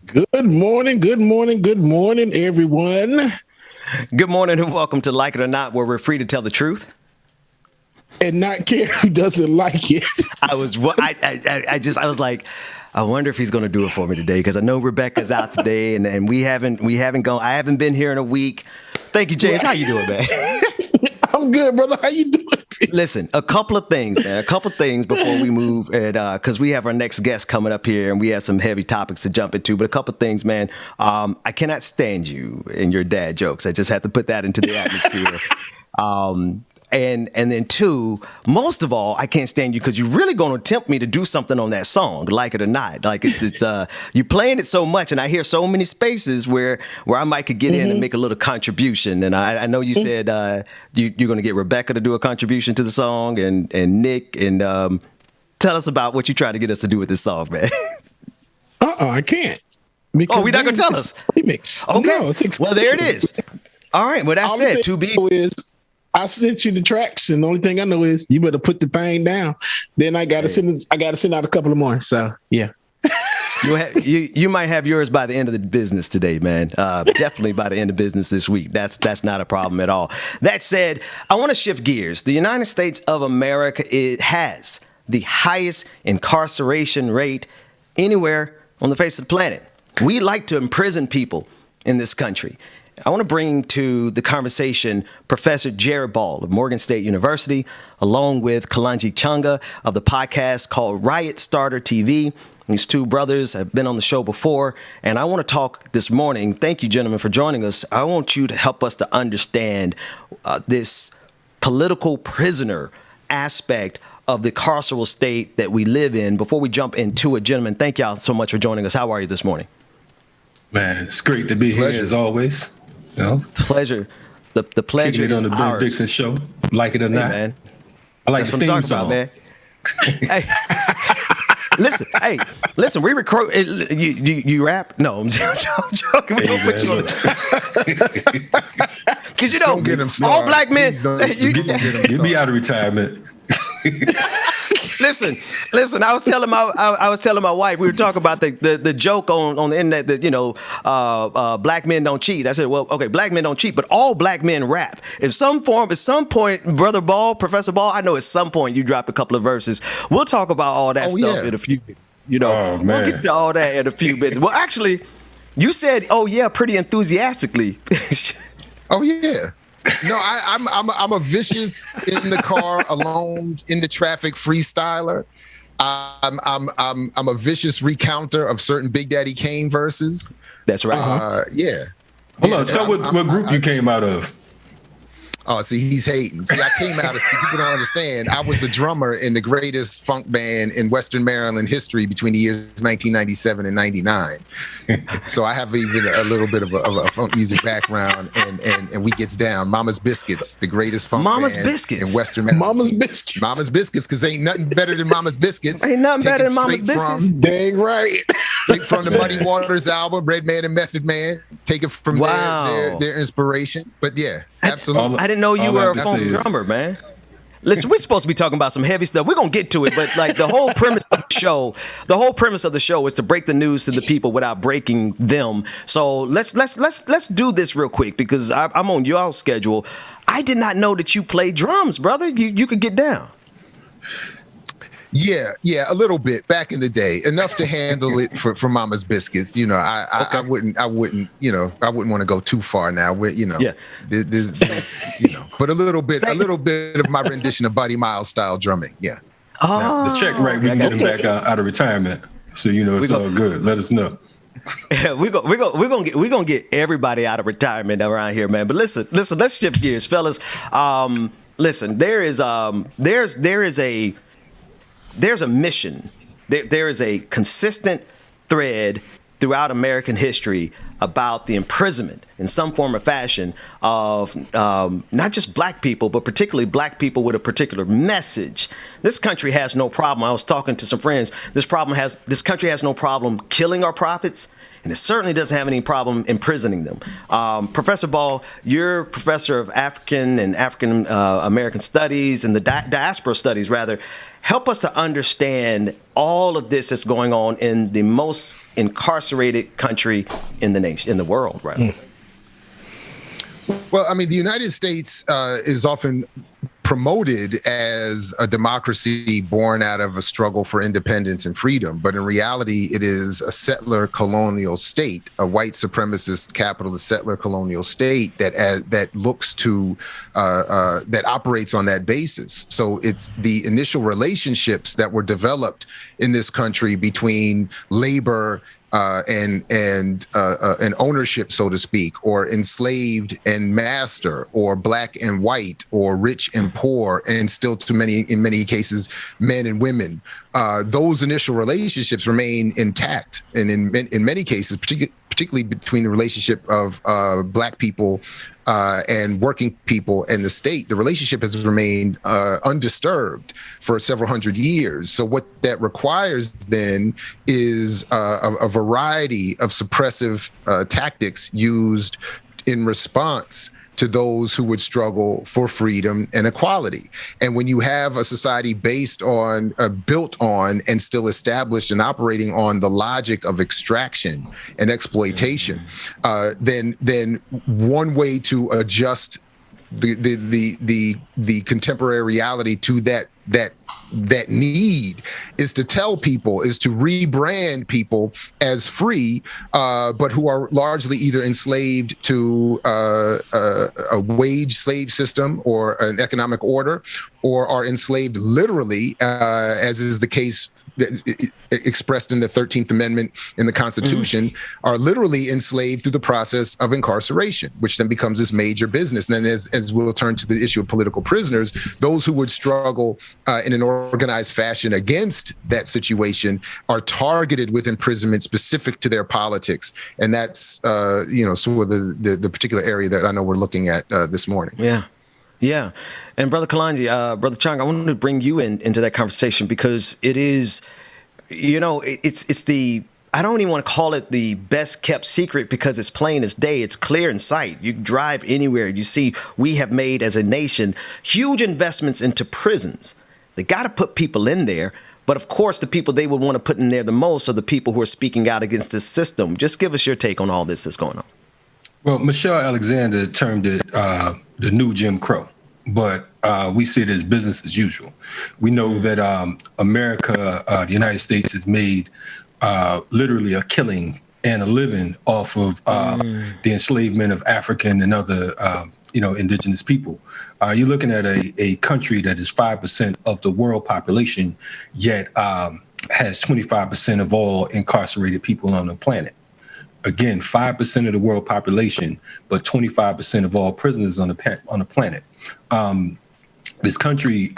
[SPEAKER 2] Good morning, good morning, good morning, everyone.
[SPEAKER 4] Good morning and welcome to Like It or Not, where we're free to tell the truth
[SPEAKER 2] and not care who doesn't like it.
[SPEAKER 4] I was like, I wonder if he's going to do it for me today, because I know Rebecca's out today, and we haven't gone. I haven't been here in a week. Thank you, James. How you doing, man?
[SPEAKER 2] I'm good, brother. How you doing?
[SPEAKER 4] Listen, a couple of things, man. A couple of things before we move, because we have our next guest coming up here, and we have some heavy topics to jump into. But a couple of things, man. I cannot stand you and your dad jokes. I just have to put that into the atmosphere. And then two, most of all, I can't stand you because you're really going to tempt me to do something on that song, Like It or Not. Like it's you're playing it so much, and I hear so many spaces where I might could get in and make a little contribution. And I know you said you're going to get Rebecca to do a contribution to the song, and Nick, and tell us about what you try to get us to do with this song, man.
[SPEAKER 2] I can't.
[SPEAKER 4] Oh, we're not going to tell us.
[SPEAKER 2] Remix.
[SPEAKER 4] Okay.
[SPEAKER 2] No, it's
[SPEAKER 4] well, there it is. All right. Well, that said, to be
[SPEAKER 2] is. I sent you the tracks, and the only thing I know is you better put the thing down. Then I gotta send out a couple of more. So yeah,
[SPEAKER 4] you might have yours by the end of the business today, man. Definitely by the end of business this week. That's not a problem at all. That said, I want to shift gears. The United States of America has the highest incarceration rate anywhere on the face of the planet. We like to imprison people in this country. I want to bring to the conversation Professor Jared Ball of Morgan State University, along with Kalonji Changa of the podcast called Riot Starter TV. These two brothers have been on the show before, and I want to talk this morning. Thank you, gentlemen, for joining us. I want you to help us to understand this political prisoner aspect of the carceral state that we live in. Before we jump into it, gentlemen, thank y'all so much for joining us. How are you this morning?
[SPEAKER 20] Man, it's great to be here as always. You know,
[SPEAKER 4] pleasure. The pleasure is
[SPEAKER 20] on the
[SPEAKER 4] ours.
[SPEAKER 20] Ben Dixon Show. Like it or not,
[SPEAKER 4] man.
[SPEAKER 20] I like
[SPEAKER 4] That's
[SPEAKER 20] the
[SPEAKER 4] what I'm
[SPEAKER 20] theme
[SPEAKER 4] talking
[SPEAKER 20] song.
[SPEAKER 4] about, man. Listen. We record. You rap? No, I'm joking. Because you know, all black men.
[SPEAKER 20] Get me out of retirement.
[SPEAKER 4] Listen. I was telling my wife, we were talking about the joke on the internet that black men don't cheat. I said, well, okay, black men don't cheat, but all black men rap. At some point, Brother Ball, Professor Ball, I know at some point you dropped a couple of verses. We'll talk about all that stuff in a few. We'll get to all that in a few minutes. Well, actually, you said, "Oh yeah," pretty enthusiastically.
[SPEAKER 21] Oh yeah. No, I'm a vicious in the car, alone, in the traffic freestyler. I'm a vicious recounter of certain Big Daddy Kane verses.
[SPEAKER 4] That's right.
[SPEAKER 21] Yeah.
[SPEAKER 20] Hold on. So what group you came out of?
[SPEAKER 21] Oh, see, he's hating. See, I came out of, people don't understand, I was the drummer in the greatest funk band in Western Maryland history between the years 1997 and 99. So I have even a little bit of a funk music background, and we gets down. Mama's Biscuits, the greatest funk band in Western Maryland. Mama's Biscuits, because ain't nothing better than Mama's Biscuits.
[SPEAKER 4] Ain't nothing better than Mama's Biscuits.
[SPEAKER 21] Dang right. Straight from the Muddy Waters album, Redman and Method Man. Take it from their inspiration. But yeah. Absolutely.
[SPEAKER 4] I didn't know you were a funk drummer, man. Listen, we're supposed to be talking about some heavy stuff. We're gonna get to it, but like the whole premise of the show is to break the news to the people without breaking them. So let's do this real quick because I'm on y'all's schedule. I did not know that you played drums, brother. You could get down.
[SPEAKER 21] Yeah, a little bit back in the day, enough to handle it for Mama's Biscuits. I wouldn't want to go too far now. But a little bit of my rendition of Buddy Miles style drumming. Yeah.
[SPEAKER 20] The check right, we can get him back out of retirement. So it's all good. Let us know.
[SPEAKER 4] Yeah, we're gonna get everybody out of retirement around here, man. But listen, let's shift gears, fellas. Listen, there's a mission. There is a consistent thread throughout American history about the imprisonment in some form or fashion of not just black people, but particularly black people with a particular message. This country has no problem. I was talking to some friends. This country has no problem killing our prophets, and it certainly doesn't have any problem imprisoning them. Professor Ball, you're professor of African and African American studies and the diaspora studies, rather. Help us to understand all of this that's going on in the most incarcerated country in the nation, in the world, right?
[SPEAKER 21] Well, I mean, the United States is often promoted as a democracy born out of a struggle for independence and freedom. But in reality, it is a settler colonial state, a white supremacist capitalist settler colonial state that looks to, that operates on that basis. So it's the initial relationships that were developed in this country between labor and ownership, so to speak, or enslaved and master, or black and white, or rich and poor, and still in many cases, men and women. Those initial relationships remain intact, and in many cases, particularly between the relationship of black people and working people and the state, the relationship has remained undisturbed for several hundred years. So what that requires then is a variety of suppressive tactics used in response to those who would struggle for freedom and equality. And when you have a society built on, and still established and operating on the logic of extraction and exploitation, then one way to adjust the contemporary reality to that need is to tell people, is to rebrand people as free, but who are largely either enslaved to a wage slave system or an economic order, or are enslaved literally, as is the case expressed in the 13th Amendment in the Constitution, are literally enslaved through the process of incarceration, which then becomes this major business. And then as we'll turn to the issue of political prisoners, those who would struggle in an organized fashion against that situation are targeted with imprisonment specific to their politics. And that's, sort of the particular area that I know we're looking at this morning.
[SPEAKER 4] Yeah. And Brother Kalonji, Brother Changa, I wanted to bring you into that conversation because it is, it's the, I don't even want to call it the best kept secret because it's plain as day. It's clear in sight. You drive anywhere. You see, we have made as a nation huge investments into prisons. They got to put people in there. But of course, the people they would want to put in there the most are the people who are speaking out against this system. Just give us your take on all this that's going on.
[SPEAKER 20] Well, Michelle Alexander termed it the new Jim Crow, but we see it as business as usual. We know that America, the United States, has made literally a killing and a living off of the enslavement of African and other indigenous people. You're looking at a country that is 5% of the world population, yet has 25% of all incarcerated people on the planet. Again, 5% of the world population, but 25% of all prisoners on the planet. This country,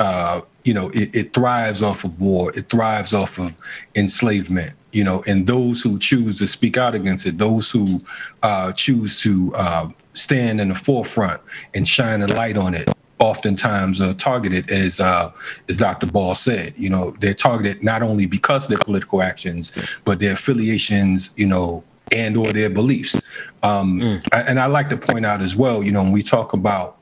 [SPEAKER 20] it thrives off of war. It thrives off of enslavement. And those who choose to speak out against it, those who choose to stand in the forefront and shine a light on it, oftentimes are targeted, as Dr. Ball said. They're targeted not only because of their political actions, but their affiliations, and or their beliefs. And I like to point out as well, when we talk about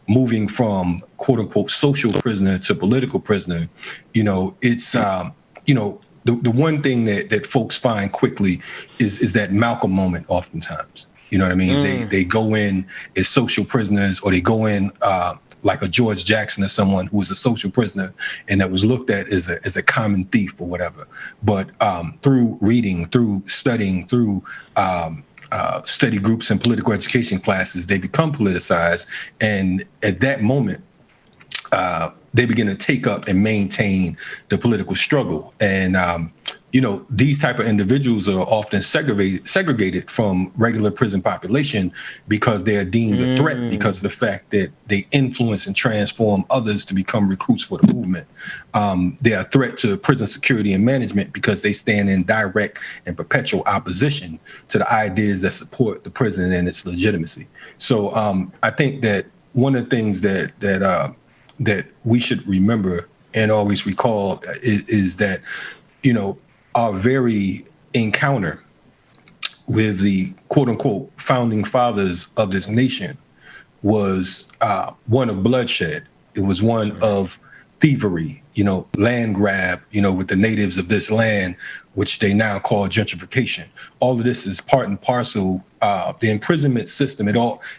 [SPEAKER 20] moving from quote unquote social prisoner to political prisoner, it's the one thing that folks find quickly is that Malcolm moment oftentimes. You know what I mean? They go in as social prisoners, or they go in like a George Jackson or someone who was a social prisoner and that was looked at as a common thief or whatever. But through reading, through studying, through study groups and political education classes, they become politicized. And at that moment, they begin to take up and maintain the political struggle. And, these type of individuals are often segregated from regular prison population because they are deemed a threat because of the fact that they influence and transform others to become recruits for the movement. They are a threat to prison security and management because they stand in direct and perpetual opposition to the ideas that support the prison and its legitimacy. So I think that one of the things that we should remember and always recall is that, our very encounter with the quote unquote founding fathers of this nation was one of bloodshed. It was one of thievery, land grab, with the natives of this land, which they now call gentrification. All of this is part and parcel. The imprisonment system,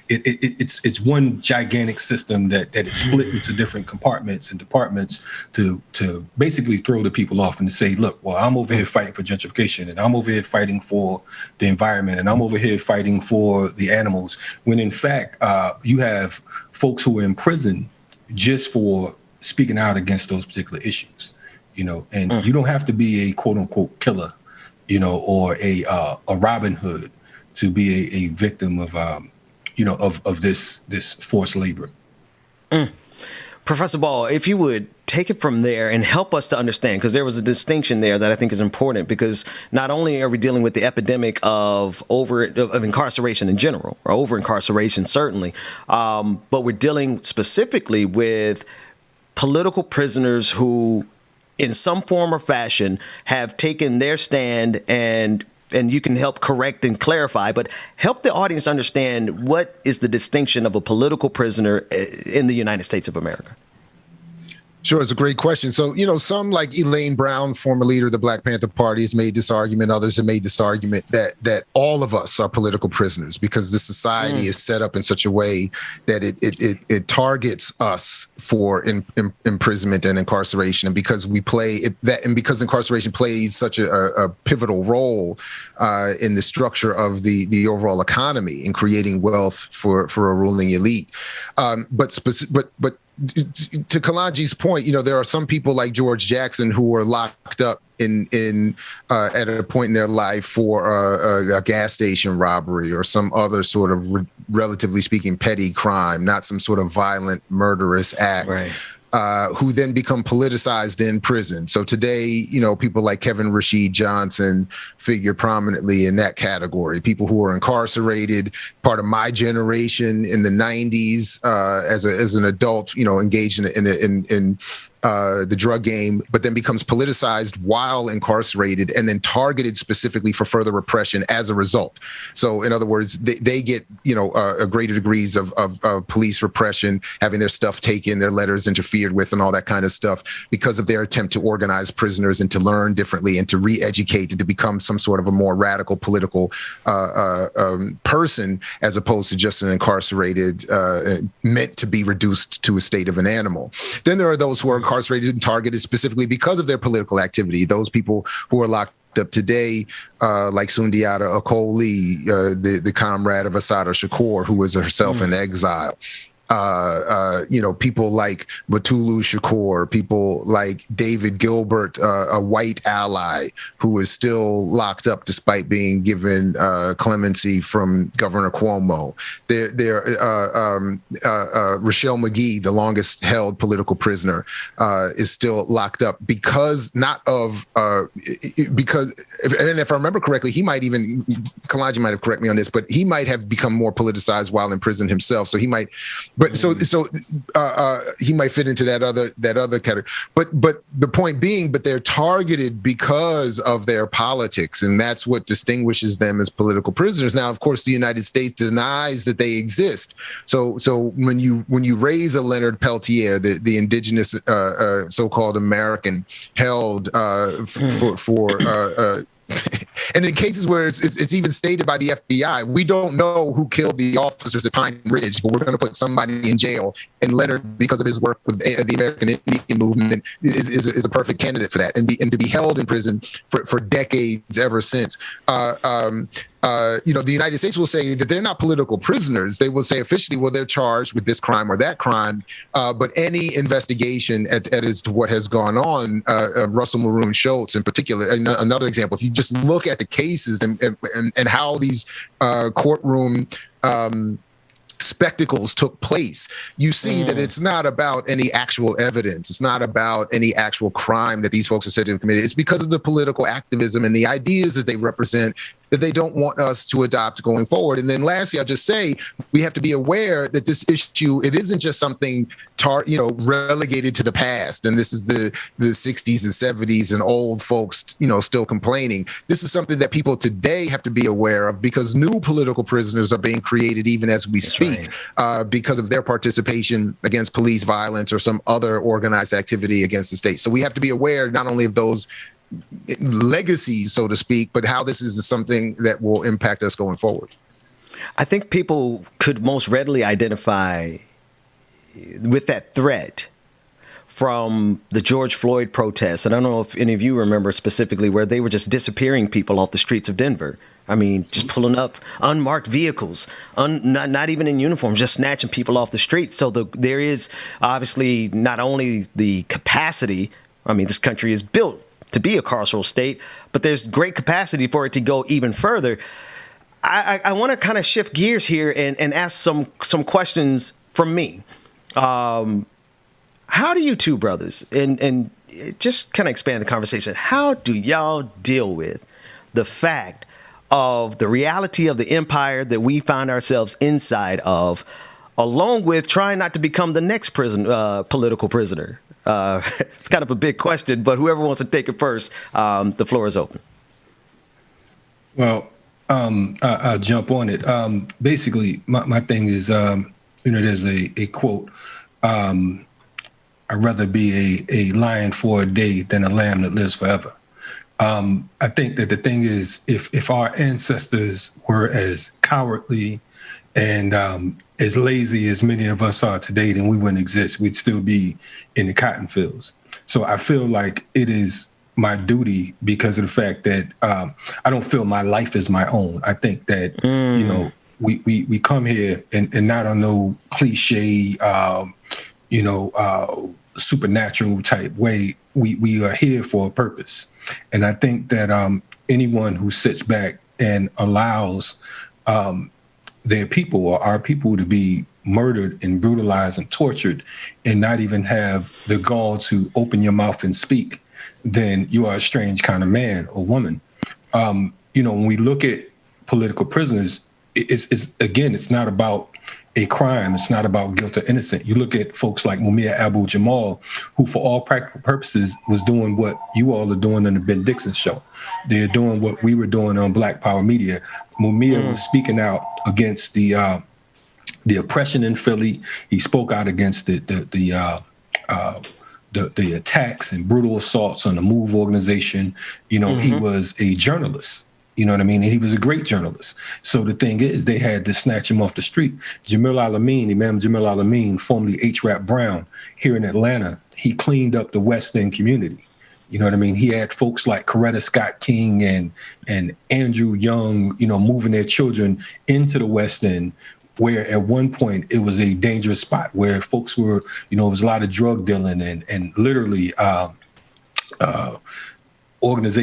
[SPEAKER 20] it's one gigantic system that is split into different compartments and departments to basically throw the people off and to say, look, well, I'm over here fighting for gentrification, and I'm over here fighting for the environment, and I'm over here fighting for the animals. When in fact, you have folks who are in prison just for speaking out against those particular issues, and you don't have to be a quote unquote killer, or a Robin Hood to be a victim of, of this forced labor.
[SPEAKER 4] Professor Ball, if you would take it from there and help us to understand, because there was a distinction there that I think is important, because not only are we dealing with the epidemic of incarceration in general, or over incarceration certainly, but we're dealing specifically with political prisoners who, in some form or fashion, have taken their stand, and you can help correct and clarify, but help the audience understand what is the distinction of a political prisoner in the United States of America.
[SPEAKER 21] Sure, it's a great question. So, some like Elaine Brown, former leader of the Black Panther Party, has made this argument. Others have made this argument that all of us are political prisoners because the society is set up in such a way that it targets us for imprisonment and incarceration, and because because incarceration plays such a pivotal role in the structure of the overall economy in creating wealth for a ruling elite. But to Kalonji's point, there are some people like George Jackson who were locked up in at a point in their life for a gas station robbery or some other sort of relatively speaking petty crime, not some sort of violent murderous act. Right. Who then become politicized in prison. So today, people like Kevin Rashid Johnson figure prominently in that category. People who are incarcerated, part of my generation in the 90s, as an adult, engaged in the drug game, but then becomes politicized while incarcerated and then targeted specifically for further repression as a result. So in other words, they get, greater degrees of police repression, having their stuff taken, their letters interfered with and all that kind of stuff because of their attempt to organize prisoners and to learn differently and to re-educate and to become some sort of a more radical political person, as opposed to just an incarcerated, meant to be reduced to a state of an animal. Then there are those who are incarcerated and targeted specifically because of their political activity. Those people who are locked up today, like Sundiata Acoli, the comrade of Assata Shakur, who was herself in exile. People like Batulu Shakur, people like David Gilbert, a white ally who is still locked up despite being given clemency from Governor Cuomo. Rochelle McGee, the longest held political prisoner, is still locked up because and if I remember correctly, Kalonji might have corrected me on this, but he might have become more politicized while in prison himself. So he might. But so he might fit into that other category. But the point being, they're targeted because of their politics, and that's what distinguishes them as political prisoners. Now, of course, the United States denies that they exist. So when you raise a Leonard Peltier, the indigenous so-called American held for and in cases where it's even stated by the FBI, we don't know who killed the officers at Pine Ridge, but we're going to put somebody in jail. And Leonard, because of his work with the American Indian movement, is a perfect candidate for that, and to be held in prison for decades ever since. The United States will say that they're not political prisoners. They will say officially, well, they're charged with this crime or that crime. But any investigation as to what has gone on, Russell Maroon Schultz in particular, another example, if you just look at the cases and how these courtroom spectacles took place, you see that it's not about any actual evidence. It's not about any actual crime that these folks are said to have committed. It's because of the political activism and the ideas that they represent that they don't want us to adopt going forward. And then lastly, I'll just say we have to be aware that this issue, it isn't just something relegated to the past. And this is the 60s and 70s and old folks, still complaining. This is something that people today have to be aware of because new political prisoners are being created even as we speak, because of their participation against police violence or some other organized activity against the state. So we have to be aware not only of those legacies, so to speak, but how this is something that will impact us going forward.
[SPEAKER 4] I think people could most readily identify with that threat from the George Floyd protests. And I don't know if any of you remember specifically where they were just disappearing people off the streets of Denver. I mean, just pulling up unmarked vehicles, not even in uniform, just snatching people off the street. So there is obviously not only the capacity, I mean, this country is built to be a carceral state, but there's great capacity for it to go even further. I want to kind of shift gears here and ask some questions from me. How do you two brothers, and just kind of expand the conversation, how do y'all deal with the fact of the reality of the empire that we find ourselves inside of, along with trying not to become the next political prisoner? It's kind of a big question, but whoever wants to take it first, the floor is open.
[SPEAKER 20] Well, I'll jump on it. Basically, my thing is, there's a quote, I'd rather be a lion for a day than a lamb that lives forever. I think that the thing is, if our ancestors were as cowardly and as lazy as many of us are today, then we wouldn't exist. We'd still be in the cotton fields. So I feel like it is my duty because of the fact that I don't feel my life is my own. I think that, we come here and not on no cliche, supernatural type way. We are here for a purpose. And I think that anyone who sits back and allows their people or our people to be murdered and brutalized and tortured and not even have the gall to open your mouth and speak, then you are a strange kind of man or woman. When we look at political prisoners, it's not about a crime. It's not about guilt or innocent. You look at folks like Mumia Abu-Jamal, who for all practical purposes was doing what you all are doing on the Ben Dixon Show. They're doing what we were doing on Black Power Media. Mumia was speaking out against the oppression in Philly. He spoke out against the attacks and brutal assaults on the MOVE organization. You know, he was a journalist. You know what I mean? And he was a great journalist. So the thing is, they had to snatch him off the street. Imam Jamil Al-Amin, formerly H. Rap Brown, here in Atlanta, he cleaned up the West End community. You know what I mean? He had folks like Coretta Scott King and Andrew Young, you know, moving their children into the West End, where at one point it was a dangerous spot where folks were, you know, it was a lot of drug dealing and literally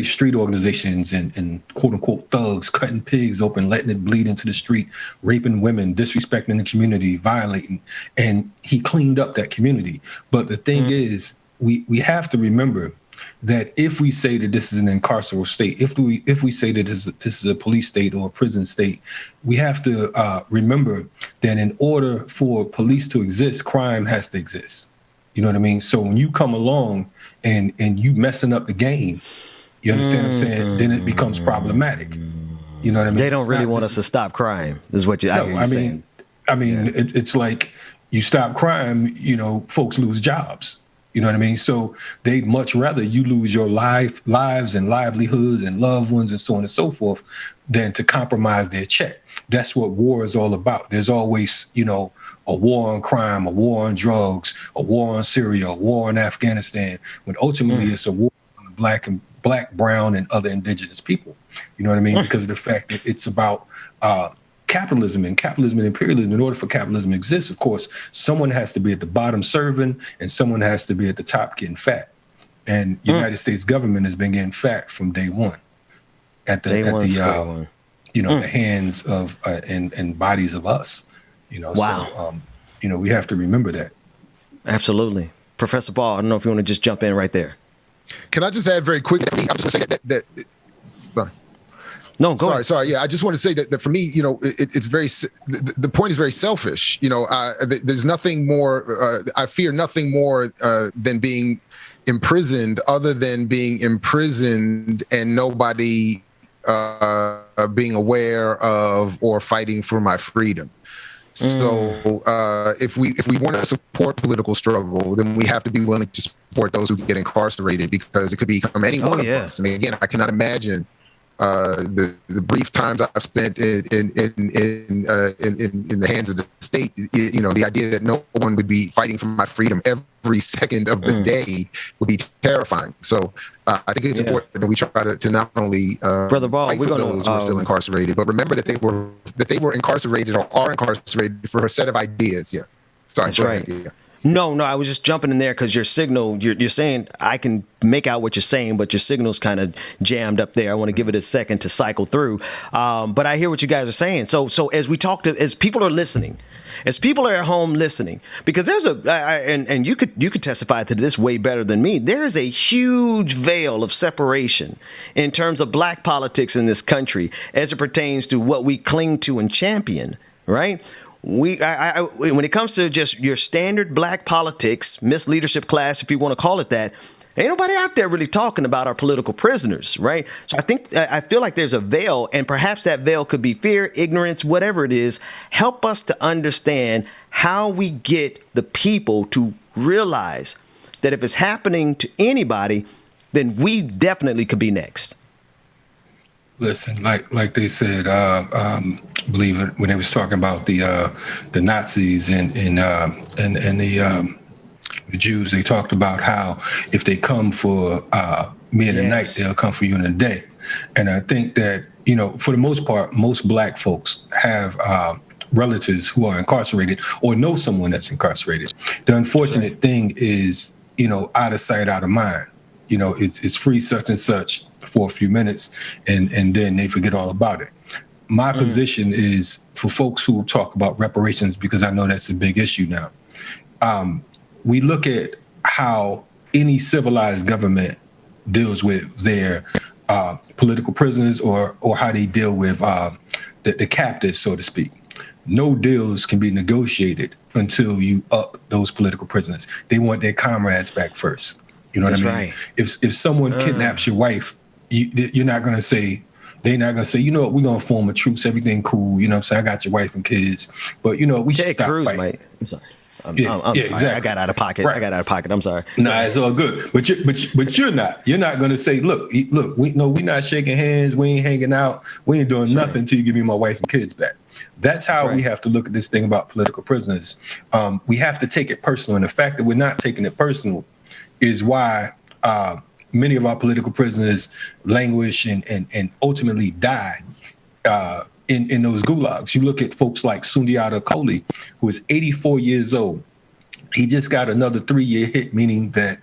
[SPEAKER 20] street organizations and quote unquote thugs cutting pigs open, letting it bleed into the street, raping women, disrespecting the community, violating. And he cleaned up that community. But the thing is, we have to remember that if we say that this is an incarceral state, if we say that this is a police state or a prison state, we have to remember that in order for police to exist, crime has to exist. You know what I mean? So when you come along and you messing up the game, you understand what I'm saying? Then it becomes problematic. You know what I mean?
[SPEAKER 4] They don't really want us to stop crime, is what I hear you saying.
[SPEAKER 20] I mean, it's like you stop crime, you know, folks lose jobs. You know what I mean? So they'd much rather you lose your lives and livelihoods and loved ones and so on and so forth than to compromise their check. That's what war is all about. There's always, you know, a war on crime, a war on drugs, a war on Syria, a war on Afghanistan, when ultimately it's a war on the black, brown, and other indigenous people. You know what I mean? Because of the fact that it's about capitalism and imperialism. In order for capitalism to exist, of course, someone has to be at the bottom serving and someone has to be at the top getting fat. And United States government has been getting fat from day one the hands of and bodies of us. You know, so you know, we have to remember that.
[SPEAKER 4] Absolutely. Professor Ball, I don't know if you want to just jump in right there.
[SPEAKER 21] Can I just add very quickly? I'm just going to say that sorry.
[SPEAKER 4] No, go ahead.
[SPEAKER 21] Sorry. Yeah, I just want to say that for me, you know, it's very, the point is very selfish. You know, there's nothing more, I fear nothing more than being imprisoned, other than being imprisoned and nobody being aware of or fighting for my freedom. So if we want to support political struggle, then we have to be willing to support those who get incarcerated, because it could become any one of us. And again, I cannot imagine the brief times I've spent in the hands of the state. You know, the idea that no one would be fighting for my freedom every second of the day would be terrifying. So I think it's important that we try to not only
[SPEAKER 4] Brother Ball,
[SPEAKER 21] fight for those who are still incarcerated, but remember that they were incarcerated or are incarcerated for a set of ideas. Yeah, sorry.
[SPEAKER 4] That's right. Yeah. No, I was just jumping in there because your signal, you're saying I can make out what you're saying, but your signal's kind of jammed up there. I want to give it a second to cycle through. But I hear what you guys are saying. So as we talk as people are listening, as people are at home listening, because there's and you could testify to this way better than me. There is a huge veil of separation in terms of black politics in this country as it pertains to what we cling to and champion, right? When it comes to just your standard black politics, misleadership class, if you want to call it that, ain't nobody out there really talking about our political prisoners, right? So I feel like there's a veil, and perhaps that veil could be fear, ignorance, whatever it is. Help us to understand how we get the people to realize that if it's happening to anybody, then we definitely could be next.
[SPEAKER 20] Listen, like they said, believe it, when they was talking about the Nazis and the Jews, they talked about how if they come for me in the night, they'll come for you in the day. And I think that, you know, for the most part, most black folks have relatives who are incarcerated or know someone that's incarcerated. The unfortunate thing is, you know, out of sight, out of mind. You know, it's free such and such for a few minutes, and then they forget all about it. My position is for folks who talk about reparations, because I know that's a big issue now. We look at how any civilized government deals with their political prisoners or how they deal with the captives, so to speak. no deals can be negotiated until you up those political prisoners. They want their comrades back first. You know what I mean?
[SPEAKER 4] Right.
[SPEAKER 20] If someone kidnaps your wife, you're not going to say, they're not going to say, you know what, we're going to form a truce, everything cool, you know what I'm saying? I got your wife and kids, but you know, we should stop fighting.
[SPEAKER 4] Mate. I'm sorry. I'm
[SPEAKER 20] sorry.
[SPEAKER 4] Exactly. I got out of pocket.
[SPEAKER 20] Right.
[SPEAKER 4] I got out of pocket. I'm sorry.
[SPEAKER 20] Nah, it's all good. But you're not. You're not going to say, look, we're not shaking hands. We ain't hanging out. We ain't doing nothing until you give me my wife and kids back. That's how we have to look at this thing about political prisoners. We have to take it personal. And the fact that we're not taking it personal is why many of our political prisoners languish and ultimately die in those gulags. You look at folks like Sundiata Kohli, who is 84 years old. He just got another 3-year hit, meaning that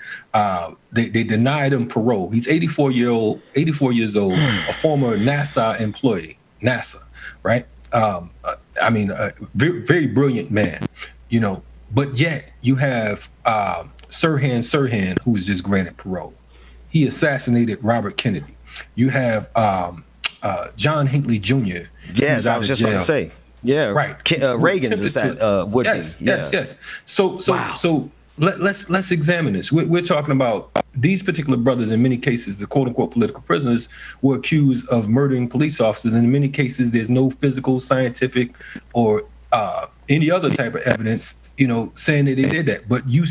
[SPEAKER 20] they denied him parole. He's 84 years old, a former NASA employee, NASA, right? I mean, a very, very brilliant man, you know, but yet you have Sirhan Sirhan, who was just granted parole. He assassinated Robert Kennedy. You have John Hinckley Jr.
[SPEAKER 4] Yes, I was just about to say. Yeah,
[SPEAKER 20] right.
[SPEAKER 4] Reagan's is that would
[SPEAKER 20] yes,
[SPEAKER 4] be.
[SPEAKER 20] Yes. So let's examine this. We're talking about these particular brothers. In many cases, the quote unquote political prisoners were accused of murdering police officers. And in many cases, there's no physical, scientific, or any other type of evidence, you know, saying that they did that. But you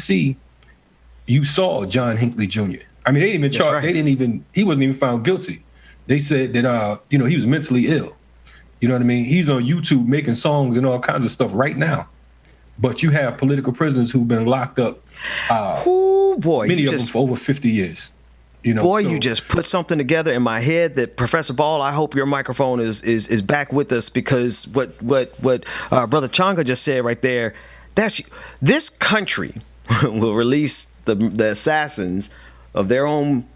[SPEAKER 20] saw John Hinckley Jr. I mean, they didn't even charge. Right. He wasn't even found guilty. They said that he was mentally ill. You know what I mean? He's on YouTube making songs and all kinds of stuff right now. But you have political prisoners who've been locked up. Many of them for over 50 years. You know,
[SPEAKER 4] you just put something together in my head that Professor Ball, I hope your microphone is back with us, because what Brother Changa just said right there, this country will release the assassins of their own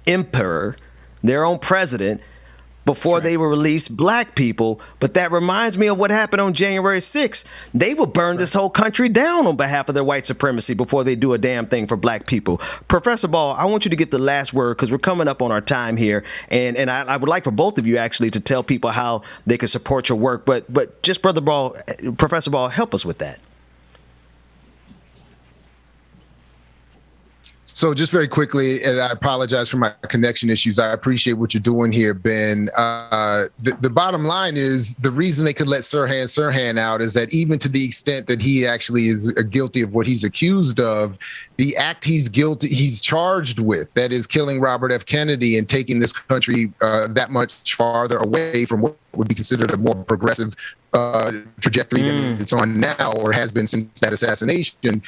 [SPEAKER 4] emperor, their own president, before they will release black people. But that reminds me of what happened on January 6th. They will burn this whole country down on behalf of their white supremacy before they do a damn thing for black people. Professor Ball, I want you to get the last word, because we're coming up on our time here. And I would like for both of you actually to tell people how they can support your work. But just Professor Ball, help us with that.
[SPEAKER 21] So just very quickly, and I apologize for my connection issues. I appreciate what you're doing here, Ben. The bottom line is the reason they could let Sirhan Sirhan out is that even to the extent that he actually is guilty of what he's accused of, the act he's charged with, that is killing Robert F. Kennedy and taking this country that much farther away from what would be considered a more progressive trajectory than it's on now, or has been since that assassination,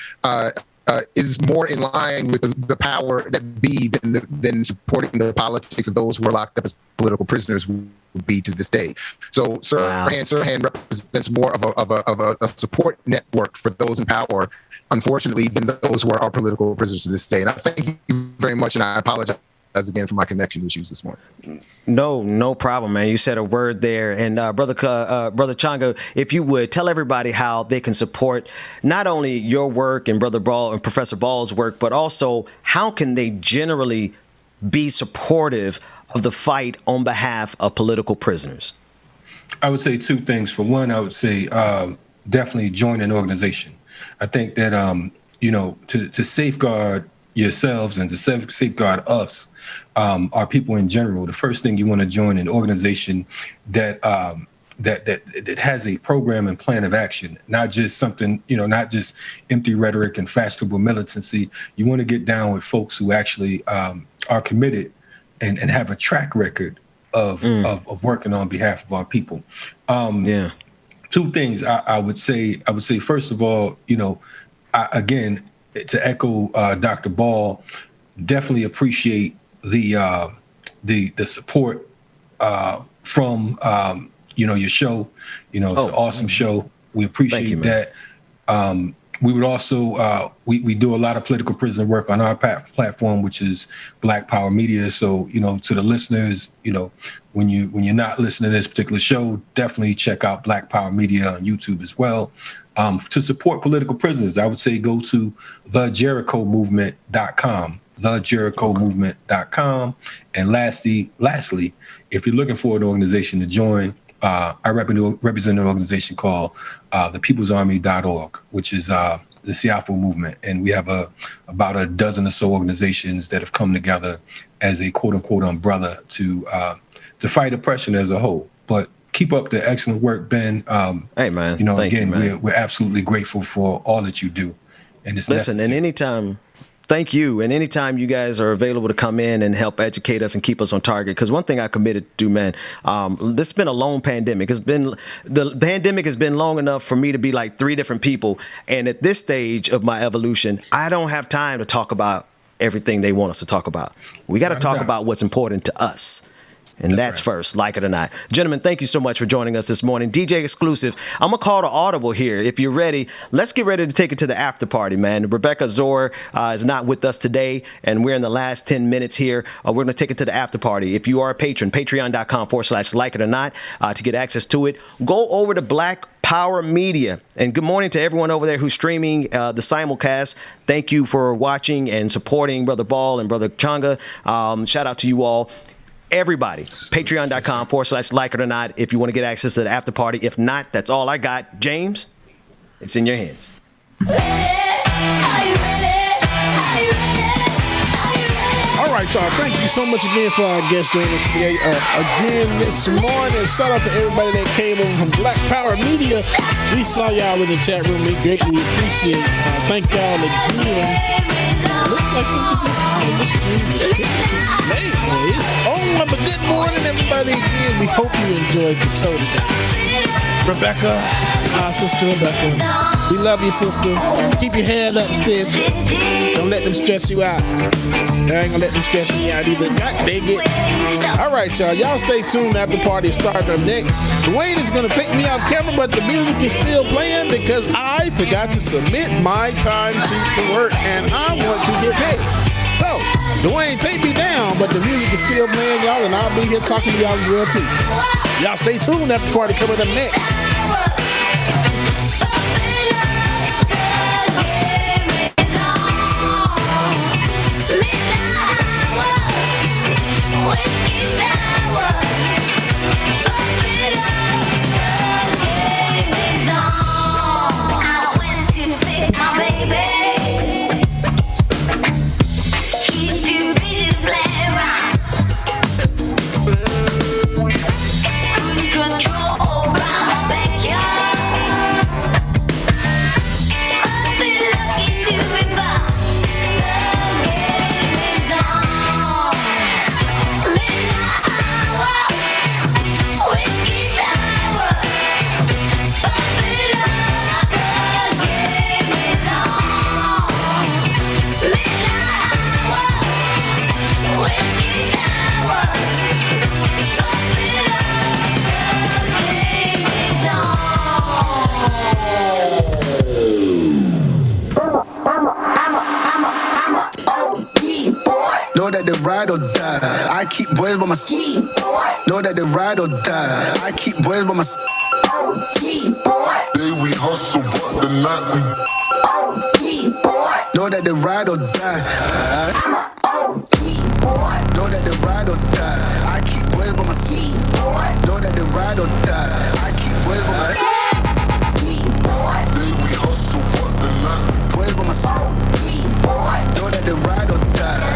[SPEAKER 21] is more in line with the power that be than supporting the politics of those who are locked up as political prisoners would be to this day. So Sirhan represents more of a support network for those in power, unfortunately, than those who are our political prisoners to this day. And I thank you very much, and I apologize again for my connection issues this morning.
[SPEAKER 4] No problem, man. You said a word there. And Brother Changa, if you would tell everybody how they can support not only your work and Brother Ball and Professor Ball's work, but also how can they generally be supportive of the fight on behalf of political prisoners?
[SPEAKER 20] I would say two things. For one, I would say definitely join an organization. I think that, to safeguard yourselves and to safeguard us, our people in general, the first thing you want to join an organization that has a program and plan of action, not just something, not just empty rhetoric and fashionable militancy. You want to get down with folks who actually are committed and have a track record of working on behalf of our people. Two things I would say. First of all, again, to echo Dr. Ball, definitely appreciate the support from your show. It's an awesome show. We appreciate that. We would also we do a lot of political prisoner work on our platform, which is Black Power Media. So to the listeners, when you're not listening to this particular show, definitely check out Black Power Media on YouTube as well. To support political prisoners, I would say go to thejerichomovement.com. thejerichomovement.com. And lastly, if you're looking for an organization to join, I represent an organization called thepeoplesarmy.org, which is the Seattle movement. And we have about a dozen or so organizations that have come together as a quote unquote umbrella to fight oppression as a whole. But keep up the excellent work, Ben.
[SPEAKER 4] Hey, man.
[SPEAKER 20] You know,
[SPEAKER 4] Thank
[SPEAKER 20] again,
[SPEAKER 4] you, man.
[SPEAKER 20] we're absolutely grateful for all that you do. And it's
[SPEAKER 4] Listen,
[SPEAKER 20] necessary.
[SPEAKER 4] and anytime, thank you. And anytime you guys are available to come in and help educate us and keep us on target, because one thing I committed to do, man, this has been a long pandemic. The pandemic has been long enough for me to be like 3 different people. And at this stage of my evolution, I don't have time to talk about everything they want us to talk about. We got to talk about what's important to us. And that's first, like it or not. Gentlemen, thank you so much for joining us this morning. DJ Exclusive, I'm going to call to Audible here. If you're ready, let's get ready to take it to the after party, man. Rebecca Zor is not with us today, and we're in the last 10 minutes here. We're going to take it to the after party. If you are a patron, patreon.com/like it or not to get access to it. Go over to Black Power Media. And good morning to everyone over there who's streaming the simulcast. Thank you for watching and supporting Brother Ball and Brother Changa. Shout out to you all. Everybody, patreon.com/like it or not if you want to get access to the after party. If not, that's all I got. James, it's in your hands.
[SPEAKER 2] All right, y'all. Thank you so much again for our guest joining us today. Again this morning, shout out to everybody that came over from Black Power Media. We saw y'all in the chat room. We greatly appreciate it. Thank y'all again. Looks like something just on the screen. It's on, but good morning, everybody. Again, we hope you enjoyed the show today. Rebecca, our sister Rebecca, we love you, sister. Keep your head up, sis. Don't let them stress you out. I ain't gonna let them stress me out either. God dang it. All right, y'all. Y'all stay tuned. After the party is starting up next. Dwayne is gonna take me off camera, but the music is still playing because I forgot to submit my time sheet for work, and I want to get paid. So, Dwayne, take me down, but the music is still playing, y'all, and I'll be here talking to y'all as well, too. Y'all stay tuned. After the party coming up next.
[SPEAKER 1] Know that they ride or die. I keep boys by my side. Know that they ride or die. I keep boys by my side. Day we hustle, but the night we. Know that they ride or die. Know that they ride or die. I keep boys by my side. Know that they ride or die. I keep boys by my side. Day we hustle, but the night we. Boys by my side. Know that they ride or die.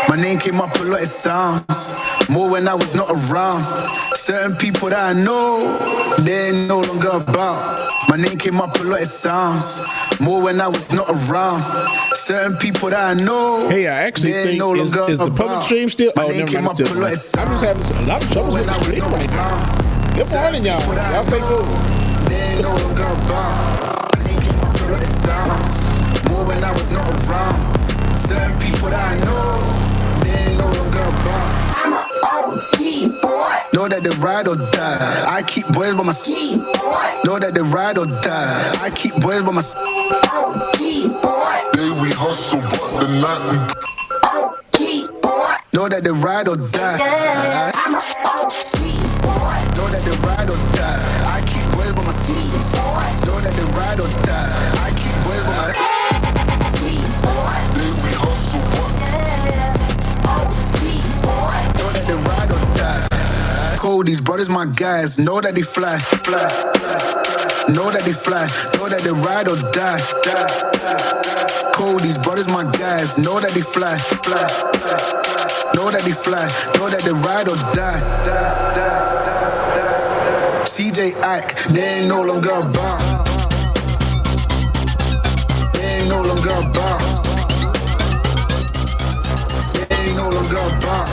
[SPEAKER 1] My name came up a lot of sounds, more when I was not around. Certain people that I know, they ain't no longer about. My name came up a lot of sounds, more when I was not around. Certain people that I know,
[SPEAKER 2] hey, I actually think
[SPEAKER 1] no
[SPEAKER 2] is the public stream still? Oh, never mind. I'm just having a lot of trouble with the stream right now. Good morning, y'all. Y'all stay cool.
[SPEAKER 1] They ain't no longer about. My name came up a lot of sounds, more when I was not around. Certain people that I know, they ain't no longer about. I'm an OG boy. Know that they ride or die. I keep boys by my side. Know that they ride or die. I keep boys by my side. OG boy. Day we hustle, but the night we. OG boy. Know that they ride or die. I'm an OG boy. Know that they ride or die. I keep boys by my side. Know that they ride or die. I keep boys by my side. Cold, these brothers my guys, know that they fly. Know that they fly, know that they ride or die. Cold, these brothers my guys, know that they fly. Know that they fly, know that they ride or die. CJ Ike, they ain't no longer a bar. They ain't no longer a bar. They ain't no longer a bar.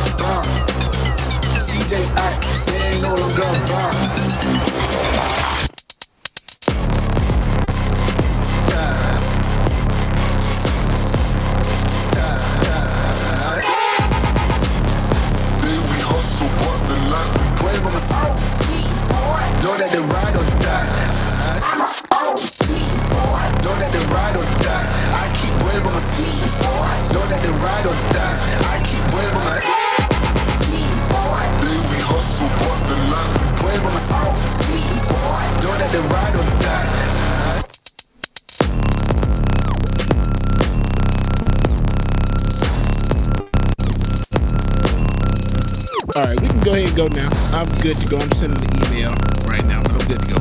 [SPEAKER 1] CJ Ike, they ain't no longer a bar. Know that they ride or die. I'm a OG boy. Know that they ride or die. I keep wave on my sleeve, boy. Know that they ride or die. I keep wave on my sleeve, boy. We hustle, but the line. Wave on my sleeve, boy. Know that they ride or die.
[SPEAKER 2] All right, we can go ahead and go now. I'm good to go. I'm sending the email right now, but I'm good to go.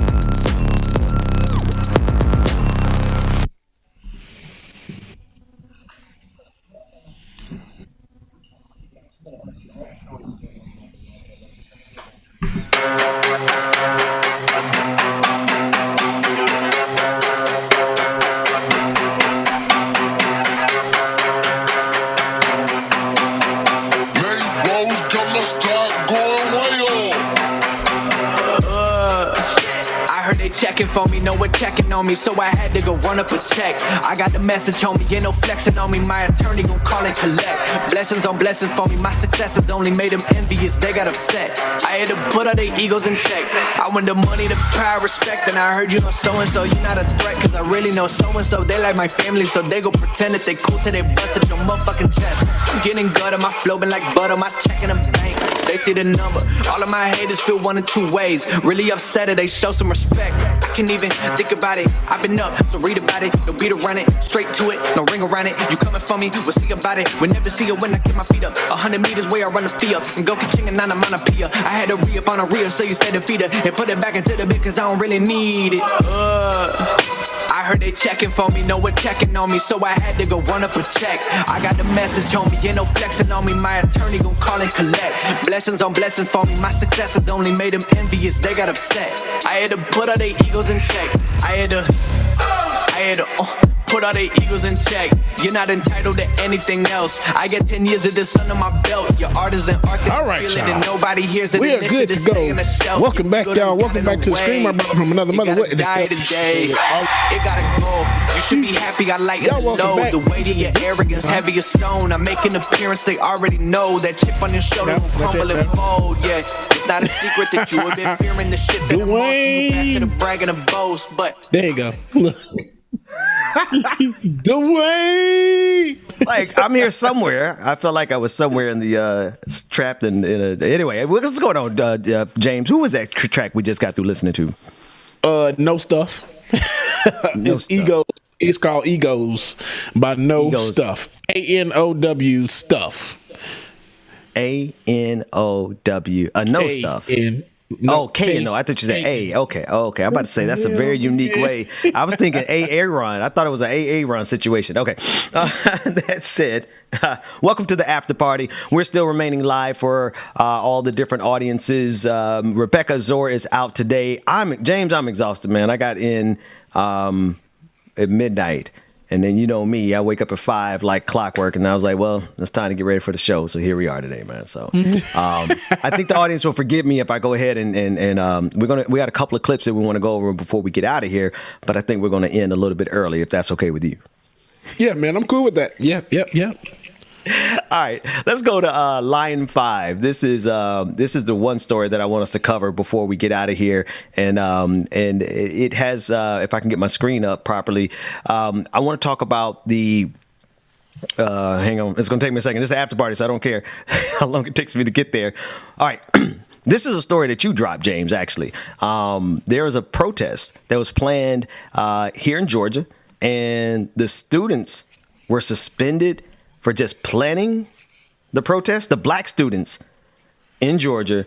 [SPEAKER 3] Checking for me, no one checking on me, so I had to go run up a check. I got the message on me, ain't no flexing on me. My attorney gon' call and collect. Blessings on blessings for me, my successes only made them envious, they got upset. I had to put all their egos in check. I want the money, the power, respect, and I heard you know so-and-so. You not a threat, cause I really know so-and-so. They like my family, so they go pretend that they cool till they bust at your motherfucking chest. I'm getting gutter, my flow been like butter, my check in the bank. They see the number, all of my haters feel one of two ways. Really upset, they show some respect. I can't even think about it. I've been up, so read about it. No beat around it, straight to it, no ring around it. You coming for me, we'll see about it. We'll never see it when I get my feet up. 100 meters where I run the fee up. And go Changa, not a manapia. I had to re-up on a reel, so you stay the feeder. And put it back into the bit, cause I don't really need it. I heard they checking for me, no one checking on me, so I had to go run up a check. I got the message on me, ain't no flexing on me. My attorney gon' call and collect. Blessings on blessings for me, my successes only made them envious, they got upset. I had to put all their egos in check. I had to put all their egos in check. You're not entitled to anything else. I get 10 years of this under my belt. Your art is an art that
[SPEAKER 2] all right,
[SPEAKER 3] feel it and nobody hears it.
[SPEAKER 2] We are good to go. Welcome back, y'all. Welcome back to the stream. My brother from another mother.
[SPEAKER 3] It gotta go. You should be happy I lighten the load. The weight of your arrogance, heavy as stone. I make an appearance, they already know. That chip on your shoulder will crumble and fold. Yeah, it's not a secret that you have been fearing the shit that I'm on you after the bragging and boast. But
[SPEAKER 2] there you go. Dwayne,
[SPEAKER 4] like I'm here somewhere. I felt like I was somewhere in the trapped in a. Anyway, what's going on, James? Who was that track we just got through listening to?
[SPEAKER 2] No Stuff. It's Ego. It's called Egos by No Stuff. ANOW Stuff.
[SPEAKER 4] ANOW. No Stuff. No, K and O. I thought you said A. Okay. I'm about to say that's a very unique way. I was thinking AA run. I thought it was an AA run situation. Okay. That said, welcome to the after party. We're still remaining live for all the different audiences. Rebecca Zor is out today. I'm exhausted, man. I got in at midnight. And then, you know me, I wake up at 5 like clockwork, and I was like, well, it's time to get ready for the show. So here we are today, man. So I think the audience will forgive me if I go ahead and we got a couple of clips that we want to go over before we get out of here, but I think we're going to end a little bit early if that's okay with you.
[SPEAKER 2] Yeah, man, I'm cool with that. Yep.
[SPEAKER 4] All right, let's go to line 5. This is the one story that I want us to cover before we get out of here, and it has if I can get my screen up properly, I want to talk about the. Hang on, it's going to take me a second. This is the after party, so I don't care how long it takes me to get there. All right. This is a story that you dropped, James, actually. There was a protest that was planned here in Georgia, and the students were suspended for just planning the protest. The black students in Georgia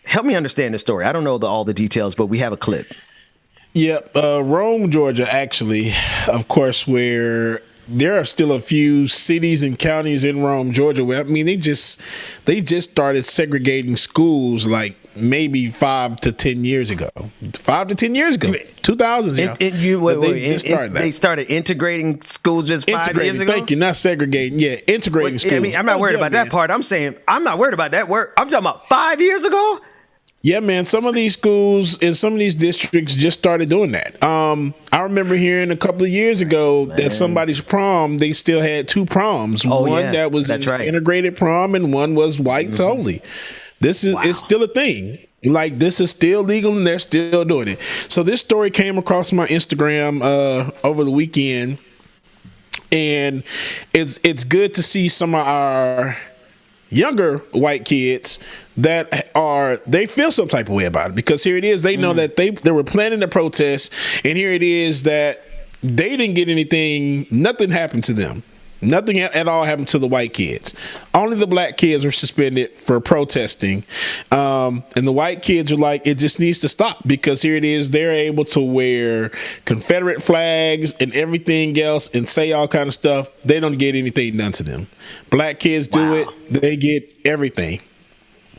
[SPEAKER 4] help me understand this story. I don't know all the details, but we have a clip.
[SPEAKER 2] Yep, Rome, Georgia, actually, of course, where there are still a few cities and counties in Rome, Georgia, where, I mean, they just started segregating schools like maybe 5 to 10 years ago. 5 to 10 years ago, 2000s.
[SPEAKER 4] They started integrating schools just 5 years ago.
[SPEAKER 2] Thank you, not segregating. Yeah, integrating schools.
[SPEAKER 4] I mean, I'm not worried about that part. I'm saying I'm not worried about that work. I'm talking about 5 years ago.
[SPEAKER 2] Yeah, man. Some of these schools in some of these districts just started doing that. I remember hearing a couple of years ago that somebody's prom, they still had 2 proms. One that was an integrated prom and one was whites only. This is it's still a thing. Like, this is still legal and they're still doing it. So this story came across my Instagram over the weekend, and it's good to see some of our younger white kids that they feel some type of way about it, because here it is, they know that they were planning the protest, and here it is that they didn't get anything, nothing happened to them. Nothing at all happened to the white kids. Only the black kids were suspended for protesting. And the white kids are like, it just needs to stop, because here it is, they're able to wear Confederate flags and everything else and say all kind of stuff. They don't get anything done to them. Black kids do it. They get everything.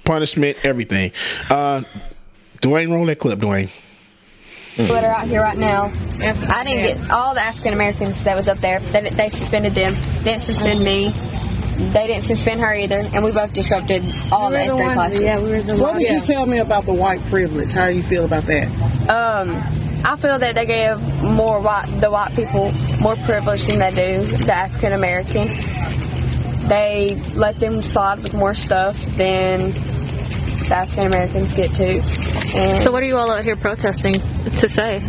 [SPEAKER 2] Punishment, everything. Dwayne, roll that clip, Dwayne.
[SPEAKER 5] That are out here right now. I didn't get all the African Americans that was up there. They suspended them. Didn't suspend me. They didn't suspend her either, and we both disrupted all the 8th grade classes.
[SPEAKER 22] Yeah, what would you tell me about the white privilege? How do you feel about that?
[SPEAKER 5] I feel that they gave the white people more privilege than they do the African American. They let them slide with more stuff than the African Americans get to. And
[SPEAKER 23] so what are you all out here protesting to say?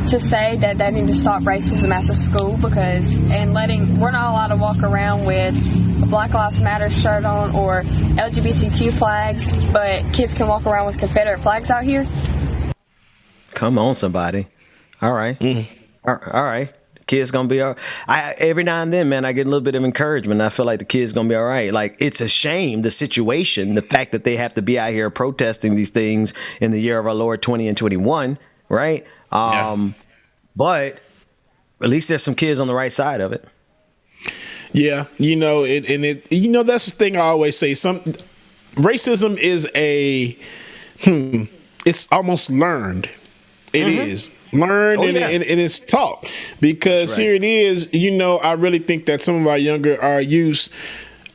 [SPEAKER 5] To say that they need to stop racism at the school, we're not allowed to walk around with a Black Lives Matter shirt on or LGBTQ flags, but kids can walk around with Confederate flags out here.
[SPEAKER 4] Come on, somebody. All right. All right. Kids gonna be all right. Every now and then, man, I get a little bit of encouragement. I feel like the kids gonna be all right. Like, it's a shame, the situation, the fact that they have to be out here protesting these things in the year of our Lord 20 and 21, right? But at least there's some kids on the right side of it.
[SPEAKER 2] Yeah, that's the thing I always say. Racism is it's almost learned. It is. Learned and it's taught, because here it is, I really think that some of our younger youth,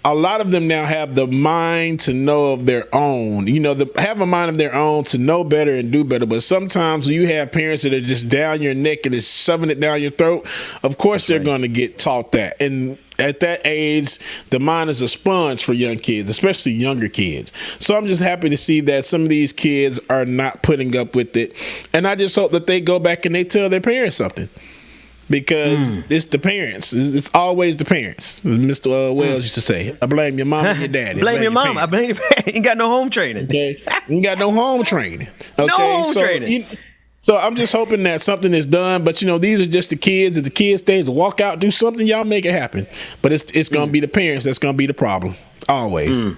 [SPEAKER 2] a lot of them now have the mind to know of their own, have a mind of their own to know better and do better. But sometimes when you have parents that are just down your neck and is shoving it down your throat, of course they're going to get taught that. And at that age, the mind is a sponge for young kids, especially younger kids. So I'm just happy to see that some of these kids are not putting up with it. And I just hope that they go back and they tell their parents something. Because it's the parents. It's always the parents. As Mr. Wells used to say, I blame your mom and your daddy.
[SPEAKER 4] blame your mom. I blame your parents. You ain't got no home training.
[SPEAKER 2] Okay. You ain't got no home training. Okay?
[SPEAKER 4] No home training.
[SPEAKER 2] So I'm just hoping that something is done. But, these are just the kids. If the kids stay to walk out, do something, y'all make it happen. But it's going to be the parents that's going to be the problem. Always.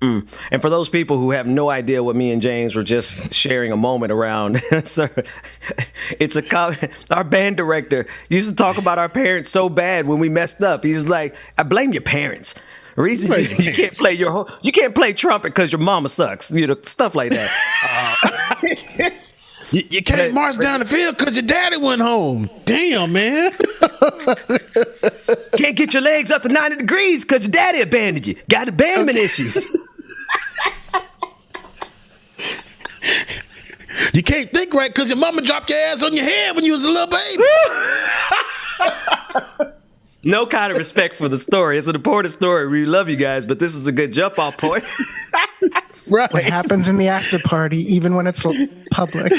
[SPEAKER 4] And for those people who have no idea what me and James were just sharing a moment around, sir, our band director used to talk about our parents so bad when we messed up. He was like, I blame your parents. The reason you can't play you can't play trumpet because your mama sucks. Stuff like that.
[SPEAKER 2] You can't march down the field because your daddy went home. Damn, man.
[SPEAKER 4] Can't get your legs up to 90 degrees because your daddy abandoned you. Got abandonment issues.
[SPEAKER 2] You can't think right because your mama dropped your ass on your head when you was a little baby.
[SPEAKER 4] No kind of respect for the story. It's an important story. We love you guys, but this is a good jump off point.
[SPEAKER 2] Right.
[SPEAKER 24] What happens in the after party, even when it's public.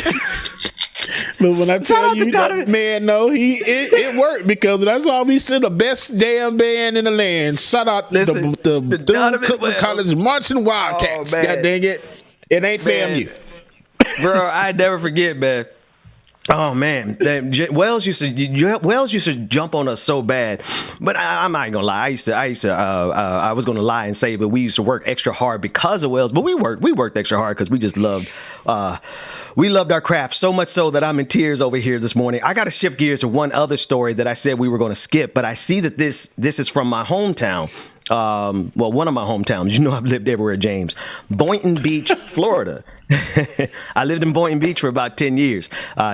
[SPEAKER 2] But when I tell you that, man, no, it worked, because that's why we still the best damn band in the land. Shout out the Cookman College Marching Wildcats. God dang it. It ain't FAMU.
[SPEAKER 4] Bro, I never forget, man. Oh man, Wells used to jump on us so bad, but I'm not gonna lie. I was gonna lie and say, but we used to work extra hard because of Wells. But we worked extra hard because we just loved our craft so much so that I'm in tears over here this morning. I got to shift gears to one other story that I said we were going to skip, but I see that this is from my hometown. One of my hometowns. You know, I've lived everywhere, James. Boynton Beach, Florida. I lived in Boynton Beach for about 10 years.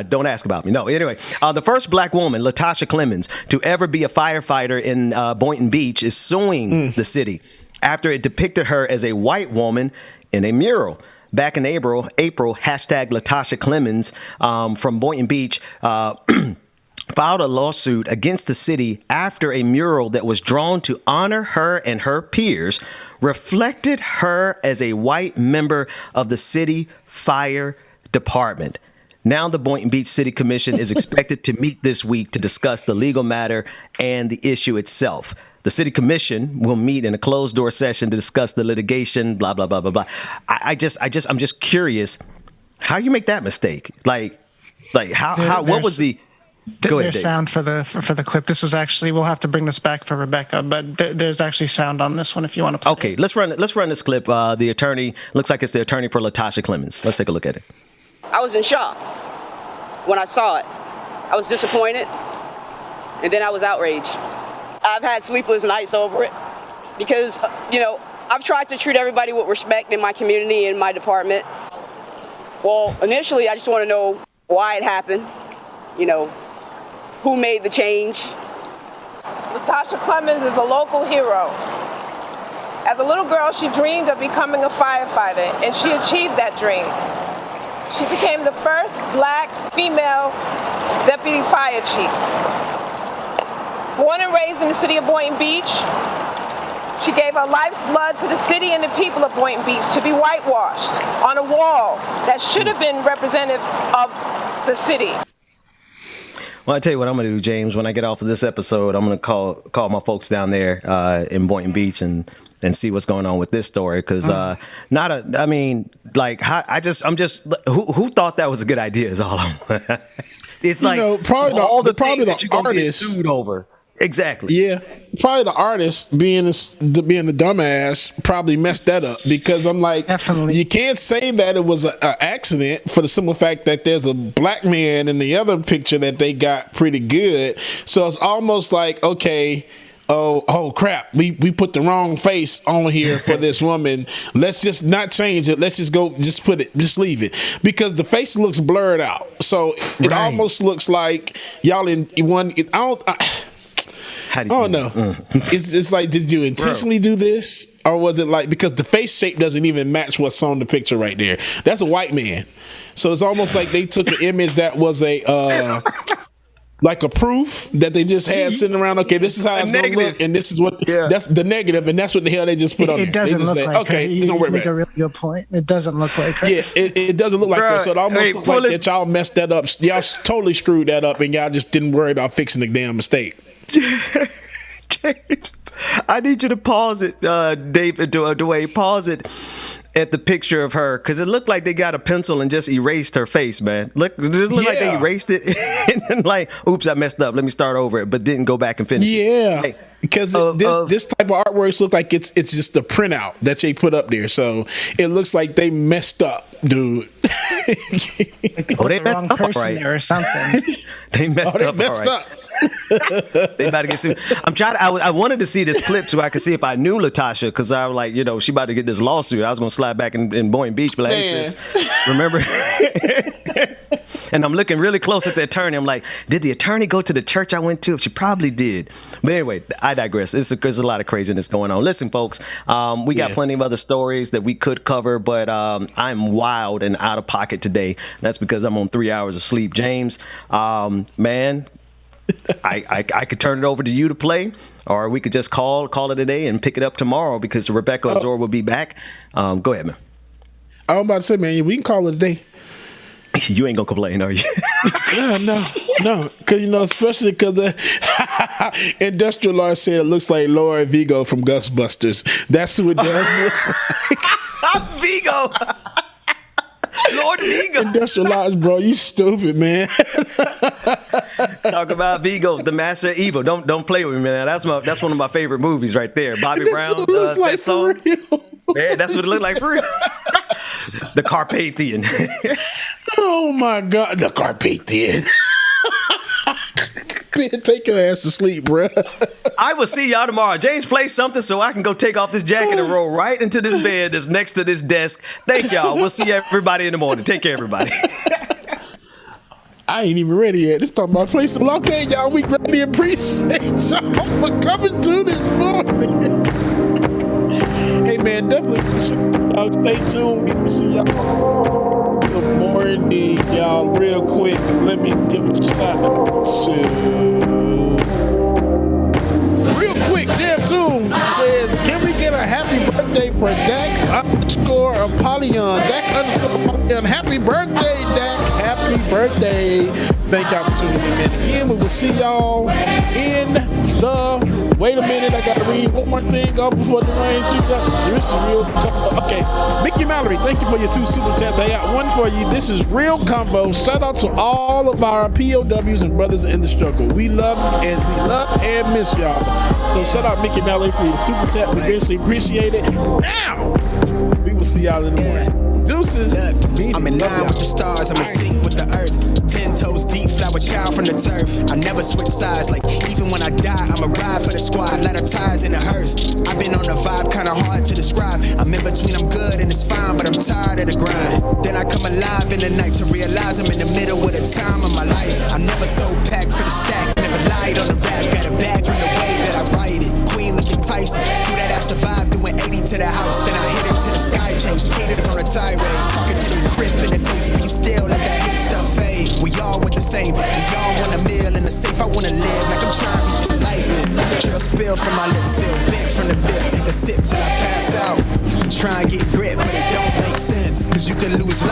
[SPEAKER 4] Don't ask about me. No, anyway, the first black woman, Latasha Clemens, to ever be a firefighter in Boynton Beach is suing the city after it depicted her as a white woman in a mural. Back in April, hashtag Latasha Clemens from Boynton Beach filed a lawsuit against the city after a mural that was drawn to honor her and her peers reflected her as a white member of the city fire department. Now the Boynton Beach City Commission is expected to meet this week to discuss the legal matter and the issue itself. The city commission will meet in a closed door session to discuss the litigation, blah, blah, blah, blah, blah. I'm just curious how you make that mistake. Like what was the... Go ahead,
[SPEAKER 24] there's sound for the clip. This was actually, we'll have to bring this back for Rebecca, but there's actually sound on this one if you want to play.
[SPEAKER 4] Okay, let's run this clip. The attorney, looks like it's the attorney for Latasha Clemens. Let's take a look at it.
[SPEAKER 6] I was in shock when I saw it. I was disappointed, and then I was outraged. I've had sleepless nights over it because, I've tried to treat everybody with respect in my community and my department. Well, initially, I just want to know why it happened, who made the change.
[SPEAKER 7] Latasha Clemens is a local hero. As a little girl, she dreamed of becoming a firefighter, and she achieved that dream. She became the first black female deputy fire chief. Born and raised in the city of Boynton Beach, she gave her life's blood to the city and the people of Boynton Beach to be whitewashed on a wall that should have been representative of the city.
[SPEAKER 4] Well, I tell you what I'm going to do, James. When I get off of this episode, I'm going to call my folks down there in Boynton Beach and see what's going on with this story. Because who thought that was a good idea is all I'm. It's like
[SPEAKER 2] probably
[SPEAKER 4] all the
[SPEAKER 2] probably
[SPEAKER 4] things that you're going to get
[SPEAKER 2] artist
[SPEAKER 4] sued over. Exactly.
[SPEAKER 2] Yeah, probably the artist being the dumbass probably messed that up, because I'm like, definitely, you can't say that it was an accident for the simple fact that there's a black man in the other picture that they got pretty good. So it's almost like, okay, oh crap, we put the wrong face on here for this woman. Let's just not change it. Let's just just leave it, because the face looks blurred out. So it almost looks like y'all in one. I don't know. It's like, did you intentionally do this, or was it like, because the face shape doesn't even match what's on the picture right there? That's a white man, so it's almost like they took an image that was a like a proof that they just had sitting around. Okay, this is how it's gonna look, and this is what that's the negative, and that's what the hell they just put on.
[SPEAKER 24] It doesn't look like
[SPEAKER 2] okay,
[SPEAKER 24] her. You make a really good point. It doesn't look like her.
[SPEAKER 2] Yeah, it doesn't look like her. So it almost looks like that y'all messed that up. Y'all totally screwed that up, and y'all just didn't worry about fixing the damn mistake.
[SPEAKER 4] James, I need you to pause it, Dwayne. Pause it at the picture of her, because it looked like they got a pencil and just erased her face, man. It looked like they erased it and then like, oops, I messed up. Let me start over it, but didn't go back and finish.
[SPEAKER 2] Yeah, because this type of artwork looks like it's just a printout that they put up there, so it looks like they messed up, dude.
[SPEAKER 4] They messed up, all right,
[SPEAKER 24] or something.
[SPEAKER 4] They messed up. They about to get sued. I wanted to see this clip so I could see if I knew Latasha, because I was like, she about to get this lawsuit. I was gonna slide back in Boynton Beach, but like, hey, sis, remember? And I'm looking really close at the attorney. I'm like, did the attorney go to the church I went to? She probably did. But anyway, I digress. There's a lot of craziness going on. Listen, folks, we got plenty of other stories that we could cover, but I'm wild and out of pocket today. That's because I'm on 3 hours of sleep. James, man, I could turn it over to you to play, or we could just call it a day and pick it up tomorrow, because Rebecca Azor will be back. Go ahead, man.
[SPEAKER 2] I was about to say, man, we can call it a day.
[SPEAKER 4] You ain't gonna complain, are you?
[SPEAKER 2] No, because especially because the industrial law said it looks like Laura Vigo from Ghostbusters. That's who it does look like.
[SPEAKER 4] Vigo. Lord Vigo.
[SPEAKER 2] Industrialized, bro. You stupid, man.
[SPEAKER 4] Talk about Vigo, the master of evil. Don't play with me, man. That's one of my favorite movies right there. Bobby Brown does like that song. Man, that's what it looked like for real. The Carpathian.
[SPEAKER 2] Oh my God, the Carpathian. Man, take your ass to sleep, bro.
[SPEAKER 4] I will see y'all tomorrow. James, play something so I can go take off this jacket and roll right into this bed that's next to this desk. Thank y'all. We'll see everybody in the morning. Take care, everybody.
[SPEAKER 2] I ain't even ready yet. It's talking about play some. Okay, y'all, we greatly appreciate y'all for coming to this morning. Hey, man, definitely y'all stay tuned. We can see y'all. Good morning, y'all. Real quick, let me give a shout out to. Real quick, Jam Toon says, can we get a happy birthday for Dak_Apollyon? Dak_Apollyon. Happy birthday, Dak. Happy birthday. Thank y'all for tuning in, man. Again, we will see y'all in the. Wait a minute, I gotta read one more thing up before the rain shoots up. This is real combo. Okay, Mickey Mallory, thank you for your 2 super chats. I got one for you. This is real combo. Shout out to all of our POWs and brothers in the struggle. We love and miss y'all. So shout out Mickey Mallory for your super chat. We greatly appreciate it. Now we will see y'all in the morning. Deuces.
[SPEAKER 8] I'm in line with the stars. I'm in sync with the earth. 10 toes deep, flower child from the turf. I never switch sides. Like even when I die, I'ma ride for the squad. Let her ties in the hearse. I've been on the vibe, kinda hard to describe. I'm in between, I'm good and it's fine, but I'm tired of the grind. Then I come alive in the night to realize I'm in the middle of the time of my life. I never so packed for the stack, never lied on the rap. Got a bag from the way that I write it. Queen looking Tyson, do that ass survive, doing 80 to the house. Then I hit it to the sky, change haters on a tirade. Talking to the crib in the face, be still, let that hate stuff fade. We all want the same, we all want a meal in the safe. I wanna live like I'm trying to get enlightenment. Trail spill from my lips, feel big from the bib. Take a sip till I pass out. Try and get grit, but it don't make sense. Cause you can lose